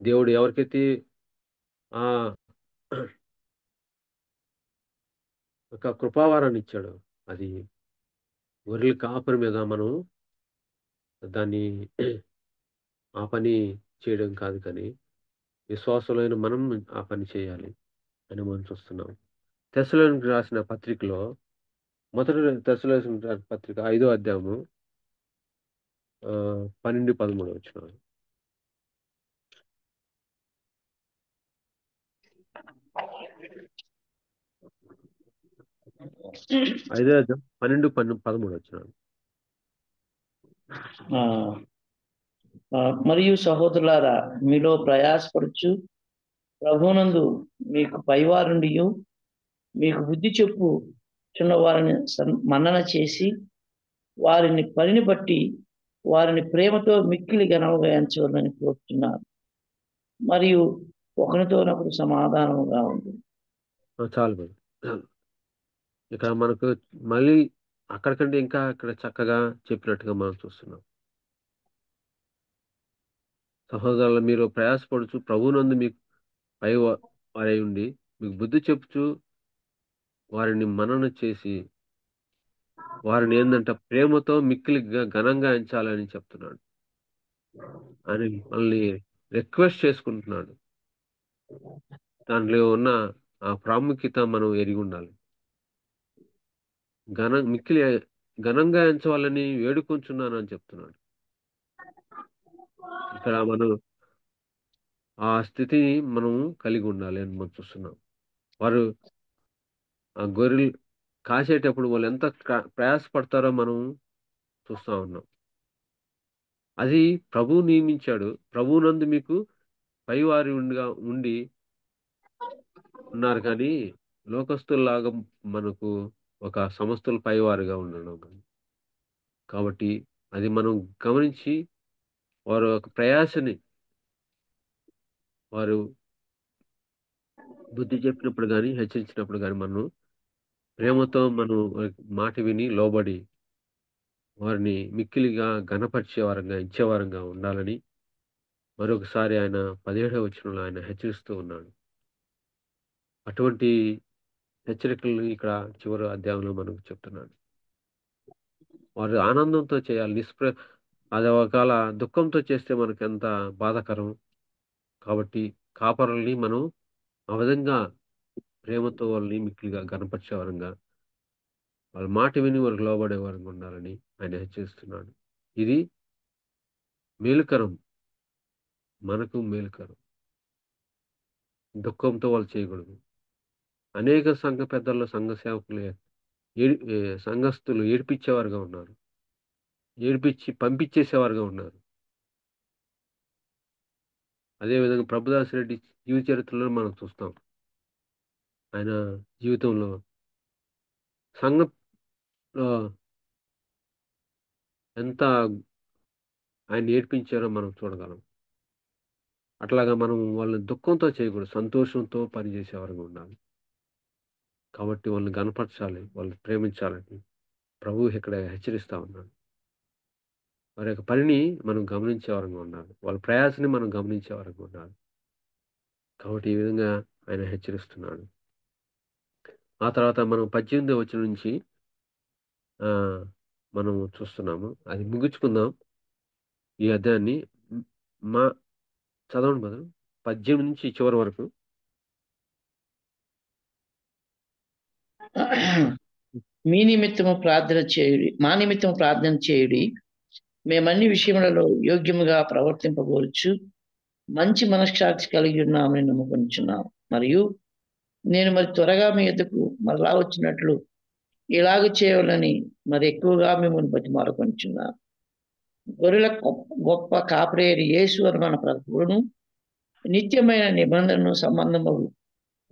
దేవుడు ఎవరికైతే ఆహ్, ఒక కృపావరాన్నిచ్చాడో అది గొర్రెల కాపరి మీద మనం దాన్ని ఆ పని చేయడం కాదు కానీ, విశ్వాసులైన మనం ఆ పని చేయాలి అని మనం చూస్తున్నాం. తెస్సలోనికీయులకు రాసిన పత్రికలో మొదటి తెస్సలోనికీయులకు రాసిన పత్రిక 5వ అధ్యాయము 12, 13 వచనాలు. ఐదో అధ్యాయం 12, 13 వచనాలు. ఆ, మరియు సహోదరులారా, మీలో ప్రయాసపడుచు ప్రభువునందు మీకు పైవారుండియు మీకు బుద్ధి చెప్పుచున్న వారిని మన్నన చేసి వారిని పనిని బట్టి వారిని ప్రేమతో మిక్కిలి ఘనముగా ఎంచవలని కోరుతున్నారు. మరియు ఒకరితోనొకరు సమాధానముగా ఉంది. చాలు మరి. ఇక్కడ మనకు మళ్ళీ అక్కడికంటే ఇంకా ఇక్కడ చక్కగా చెప్పినట్టుగా మనం చూస్తున్నాం. సహోదరులు మీరు ప్రయాసపడుచు ప్రభువునందు మీకు వారై ఉండి మీకు బుద్ధి చెప్పుచు వారిని మనన చేసి వారిని ఏందంటే ప్రేమతో మిక్కిలి ఘనంగా ఎంచాలని చెప్తున్నాడు. అని మనల్ని రిక్వెస్ట్ చేసుకుంటున్నాడు. దాంట్లో ఉన్న ఆ ప్రాముఖ్యత మనం ఎరిగి ఉండాలి. మిక్కిలి ఘనంగా ఎంచవాలని వేడుకొంచున్నాను అని చెప్తున్నాడు. ఇక్కడ మనం ఆ స్థితిని మనం కలిగి ఉండాలి అని మనం చూస్తున్నాం. వారు ఆ గొర్రెలు కాసేటప్పుడు వాళ్ళు ఎంత ప్రయాసపడతారో మనం చూస్తా ఉన్నాం. అది ప్రభువు నియమించాడు. ప్రభువునందు మీకు పైవారి ఉండి ఉన్నారు కానీ లోకస్తుల్లాగా మనకు ఒక సంస్థలు పైవారుగా ఉండడం కానీ. కాబట్టి అది మనం గమనించి వారు ఒక ప్రయాసని వారు బుద్ధి చెప్పినప్పుడు గాని, హెచ్చరించినప్పుడు గాని మనం ప్రేమతో మనం మాట విని లోబడి వారిని మిక్కిలిగా ఘనపరిచే వారంగా, ఇచ్చేవారంగా ఉండాలని మరొకసారి ఆయన 17వ వచనంలో ఆయన హెచ్చరిస్తూ ఉన్నాడు. అటువంటి హెచ్చరికలను ఇక్కడ చివరి అధ్యాయంలో మనకు చెప్తున్నాడు. వారు ఆనందంతో చేయాలి. అది ఒకవేళ దుఃఖంతో చేస్తే మనకెంత బాధాకరం. కాబట్టి కాపరుల్ని మనం ఆ విధంగా ప్రేమతో వాళ్ళని మిక్కిలిగా ఘనపరిచే వారంగా, వాళ్ళ మాట విని వారికి లోబడే వారంగా ఉండాలని ఆయన హెచ్చరిస్తున్నాడు. ఇది మేలుకరం. మనకు మేలుకరం. దుఃఖంతో వాళ్ళు చేయకూడదు. అనేక సంఘ పెద్దల్లో సంఘ సేవకులు సంఘస్థులు ఏడిపించేవారుగా ఉన్నారు. ఏడిపించి పంపించేసేవారుగా ఉన్నారు. అదేవిధంగా ప్రభుదాస్ రెడ్డి జీవిత చరిత్రలో మనం చూస్తాం. ఆయన జీవితంలో సంఘంలో ఎంత ఆయన ఏడ్పించారో మనం చూడగలం. అట్లాగా మనం వాళ్ళని దుఃఖంతో చేయకూడదు. సంతోషంతో పనిచేసేవారుగా ఉండాలి. కాబట్టి వాళ్ళని గనపరచాలి. వాళ్ళని ప్రేమించాలని ప్రభువు ఇక్కడ హెచ్చరిస్తా ఉన్నాడు. వారి యొక్క పనిని మనం గమనించే వారంగా ఉండాలి. వాళ్ళ ప్రయాసని మనం గమనించే వారంగా ఉండాలి. కాబట్టి ఈ విధంగా ఆయన హెచ్చరిస్తున్నాడు. ఆ తర్వాత మనం 18వ వచనం నుంచి మనం చూస్తున్నాము. అది ముగించుకుందాం ఈ అధ్యాయాన్ని. మా చదవండి బ్రదర్. 18 నుంచి చివరి వరకు. మా నిమిత్తము ప్రార్థన చేయుడి. మేమన్ని విషయములలో యోగ్యముగా ప్రవర్తింపగోరుచు మంచి మనస్సాక్షి కలిగి ఉన్నామని నమ్ముకొనుచున్నాం. మరియు నేను మరి త్వరగా మీ ఎద్దకు మరలా వచ్చినట్లు ఇలాగ చేయాలని మరి ఎక్కువగా మిమ్మల్ని బతిమాలుకొనుచున్నాను. గొర్రెల గొప్ప కాపరేరు యేసు అని మన ప్రభువును నిత్యమైన నిబంధనను సంబంధము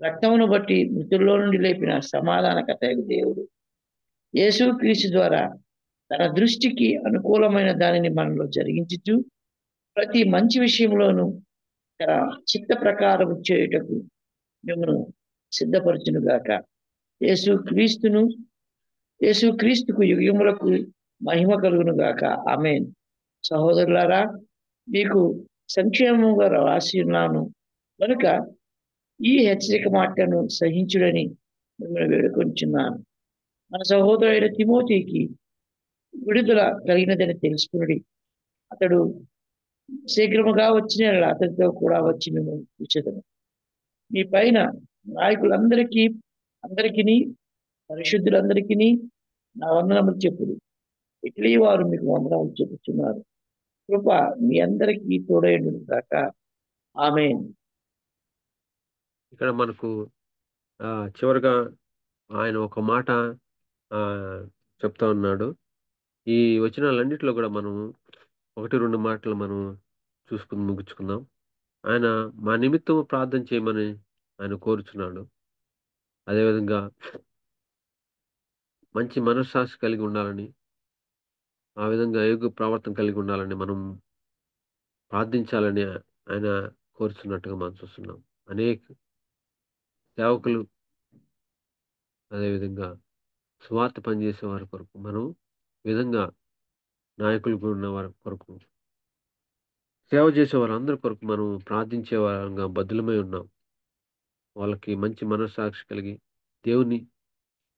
రక్తమును బట్టి మృతుల్లో నుండి లేపిన సమాధానకర్త దేవుడు యేసు క్రీస్తు ద్వారా తన దృష్టికి అనుకూలమైన దానిని మనలో జరిగించుచు ప్రతి మంచి విషయంలోనూ తన చిత్త ప్రకారం చేయుటకు మిమ్మల్ని సిద్ధపరచును గాక. యేసుక్రీస్తుకు యుగములకు మహిమ కలుగును గాక. ఆమేన్. సహోదరులారా, మీకు సంక్షేమంగా రాసి ఉన్నాను కనుక ఈ హెచ్చరిక మాటను సహించుడని మిమ్మల్ని వేడుకొంచున్నాను. మన సహోదరుడైన తిమోతికి విడుదల కలిగినదని తెలుసుకుని అతడు శీఘ్రముగా వచ్చిన అతడితో కూడా వచ్చి మేము చూసేదము. మీ పైన నాయకులందరికీ పరిశుద్ధులందరికీ నా వందనములు చెప్పుదు. ఇట్లీ వారు మీకు వందనాలు చెప్పుతున్నారు. కృప మీ అందరికీ తోడైండును గాక. ఆమేన్. ఇక్కడ మనకు చివరగా ఆయన ఒక మాట ఆహ్, చెప్తా ఉన్నాడు. ఈ వచనాలన్నిటిలో గూడా మనం 1, 2 మాటలు మనం చూసుకొని ముగించుకుందాం. ఆయన మా నిమిత్తం ప్రార్థన చేయమని ఆయన కోరుచున్నాడు. అదేవిధంగా మంచి మనస్సాక్షి కలిగి ఉండాలని, ఆ విధంగా యోగ్య ప్రవర్తన కలిగి ఉండాలని మనం ప్రార్థించాలని ఆయన కోరుచున్నట్టుగా మనం చూస్తున్నాం. అనేక సేవకులు అదేవిధంగా సువార్త పనిచేసే వారి కొరకు మనం ఈ విధంగా నాయకులు ఉన్న వారి కొరకు, సేవ చేసే వారందరి కొరకు మనం ప్రార్థించే వారంగా బద్దులమై ఉన్నాం. వాళ్ళకి మంచి మనస్సాక్షి కలిగి, దేవుని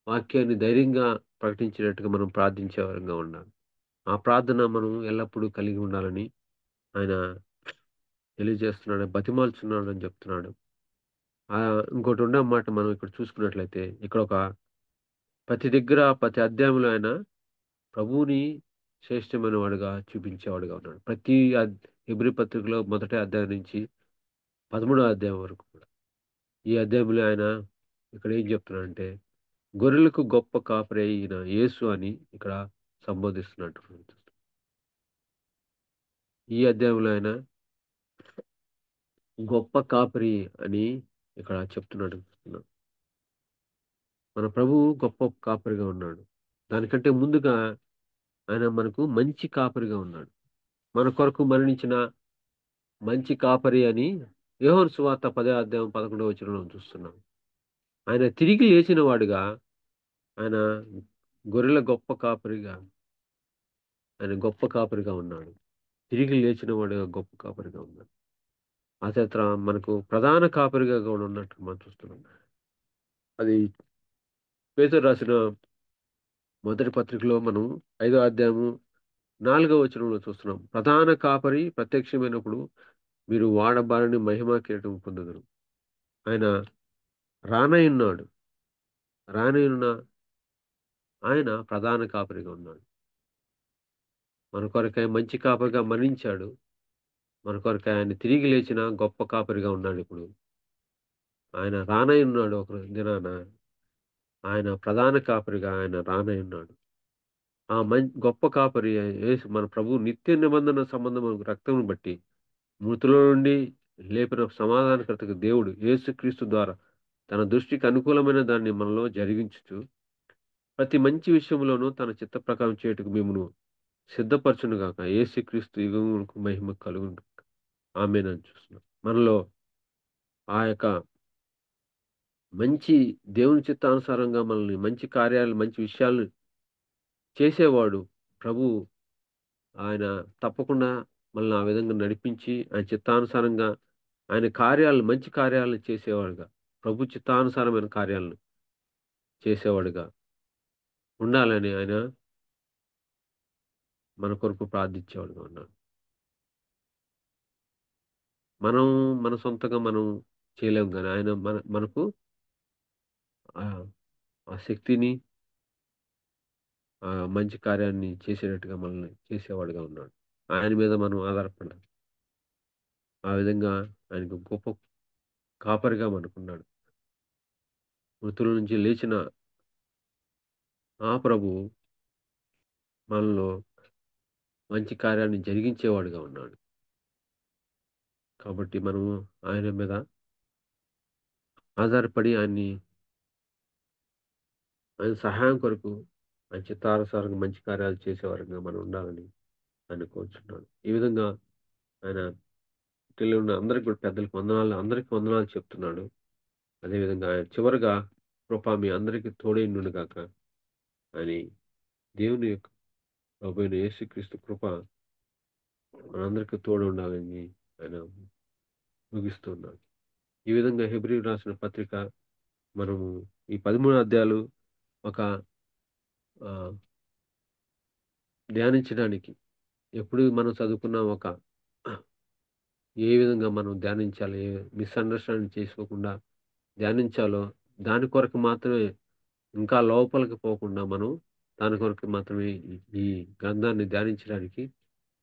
వాక్యాన్ని ధైర్యంగా ప్రకటించేటట్టుగా మనం ప్రార్థించే వారంగా ఉండాలి. ఆ ప్రార్థన మనం ఎల్లప్పుడూ కలిగి ఉండాలని ఆయన తెలియజేస్తున్నాడు, బతిమాలుచున్నాడని చెప్తున్నాడు. ఇంకోటి రెండో మాట మనం ఇక్కడ చూసుకున్నట్లయితే, ఇక్కడ ఒక ప్రతి దగ్గర ప్రతి అధ్యాయంలో ఆయన ప్రభువుని శ్రేష్టమైన వాడుగా చూపించేవాడుగా ఉన్నాడు. ప్రతి హెబ్రీ పత్రికలో మొదటి అధ్యాయం నుంచి 13వ అధ్యాయం వరకు కూడా. ఈ అధ్యాయంలో ఆయన ఇక్కడ ఏం చెప్తున్నాడంటే, గొర్రెలకు గొప్ప కాపరి అయిన యేసు అని ఇక్కడ సంబోధిస్తున్నట్టు మనం చూస్తున్నాం. ఈ అధ్యాయంలో ఆయన గొప్ప కాపరి అని ఇక్కడ చెప్తున్నట్టు చూస్తున్నాం. మన ప్రభువు గొప్ప కాపరిగా ఉన్నాడు. దానికంటే ముందుగా ఆయన మనకు మంచి కాపరిగా ఉన్నాడు. మన కొరకు మరణించిన మంచి కాపరి అని యోహాను సువార్త 10వ అధ్యాయం 11వ వచనంలో చూస్తున్నాం. ఆయన తిరిగి లేచిన వాడుగా, ఆయన గొర్రెల గొప్ప కాపరిగా, ఆయన గొప్ప కాపరిగా ఉన్నాడు. తిరిగి లేచిన వాడుగా గొప్ప కాపరిగా ఉన్నాడు. ఆ చేత మనకు ప్రధాన కాపరిగా కూడా ఉన్నట్టు మనం చూస్తున్నాం. అది పేతురు రాసిన మొదటి పత్రికలో మనం 5వ అధ్యాయము 4వ వచనంలో చూస్తున్నాం. ప్రధాన కాపరి ప్రత్యక్షమైనప్పుడు మీరు వాడబారని మహిమ కిరీటం పొందుదురు. ఆయన రానయున్నాడు. రానయున్న ఆయన ప్రధాన కాపరిగా ఉన్నాడు. మన కొరకై మంచి కాపరిగా మరణించాడు. మన కొరకై ఆయన తిరిగి లేచిన గొప్ప కాపరిగా ఉన్నాడిప్పుడు. ఆయన రానయున్నాడు ఒక దినాన. ఆయన ప్రధాన కాపరిగా ఆయన రానయున్నాడు. ఆ గొప్ప కాపరి యేసు మన ప్రభువు నిత్య నిబంధన సంబంధమైన రక్తమును బట్టి మృతుల నుండి లేపిన సమాధానకర్తకు దేవుడు యేసుక్రీస్తు ద్వారా తన దృష్టికి అనుకూలమైన దాన్ని మనలో జరిగించుచు ప్రతి మంచి విషయంలోనూ తన చిత్త ప్రకారం చేయుటకు మిమ్మును సిద్ధపరచును గాక. యేసుక్రీస్తు యుగమునకు మహిమ కలుగును. ఆమేనని చూస్తున్నాం. మనలో ఆ యొక్క మంచి దేవుని చిత్తానుసారంగా మనల్ని మంచి కార్యాలు, మంచి విషయాలను చేసేవాడు ప్రభువు. ఆయన తప్పకుండా మనల్ని ఆ విధంగా నడిపించి, ఆయన చిత్తానుసారంగా ఆయన కార్యాలు, మంచి కార్యాలను చేసేవాడుగా, ప్రభు చిత్తానుసారమైన కార్యాలను చేసేవాడుగా ఉండాలని ఆయన మన కొరకు ప్రార్థించేవాడుగా ఉన్నాడు. మనం మన సొంతంగా మనం చేయలేము గానీ, ఆయన మనకు ఆహ్, ఆ శక్తిని, మంచి కార్యాన్ని చేసేటట్టుగా మనల్ని చేసేవాడుగా ఉన్నాడు. ఆయన మీద మనం ఆధారపడాలి. ఆ విధంగా ఆయనకు గొప్ప కాపరిగా మనకున్నాడు. మృతుల నుంచి లేచిన ఆ ప్రభువు మనలో మంచి కార్యాన్ని జరిగించేవాడుగా ఉన్నాడు. కాబట్టి మనము ఆయన మీద ఆధారపడి ఆయన సహాయం కొరకు, ఆయన చిత్తానుసారంగా మంచి కార్యాలు చేసేవారంగా మనం ఉండాలని ఆయన కోరుచున్నాడు. ఈ విధంగా ఆయన ఉన్న అందరికి కూడా పెద్దలకు వందనాలు, అందరికి వందనాలు చెప్తున్నాడు. అదేవిధంగా ఆయన చివరగా కృప మీ అందరికీ తోడైండును గాక అని దేవుని యొక్క ప్రభువైన యేసుక్రీస్తు కృప మనందరికీ తోడు ఉండాలని ఆయన ముగిస్తున్నాడు. ఈ విధంగా హెబ్రీయులకు రాసిన పత్రిక మనము ఈ 13 అధ్యాయాలు ఒక ఆహ్, ధ్యానించడానికి ఎప్పుడు మనం చదువుకున్న ఒక ఏ విధంగా మనం ధ్యానించాలి, మిస్‌అండర్‌స్టాండింగ్ చేసుకోకుండా ధ్యానించాలో దాని కొరకు మాత్రమే, ఇంకా లోపలికి పోకుండా మనం దాని కొరకు మాత్రమే ఈ గ్రంథాన్ని ధ్యానించడానికి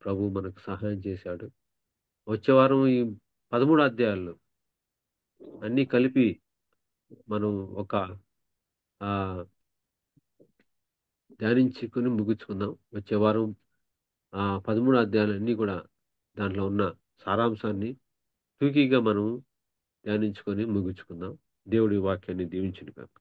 ప్రభువు మనకు సహాయం చేశాడు. వచ్చే వారం ఈ 13 అధ్యాయాల్లో అన్నీ కలిపి మనం ఒక ధ్యానించుకొని ముగించుకుందాం. వచ్చే వారం 13 అధ్యాయాలన్నీ కూడా దాంట్లో ఉన్న సారాంశాన్ని టూకీగా మనం ధ్యానించుకొని ముగించుకుందాం. దేవుడి వాక్యాన్ని దీవించును గాక.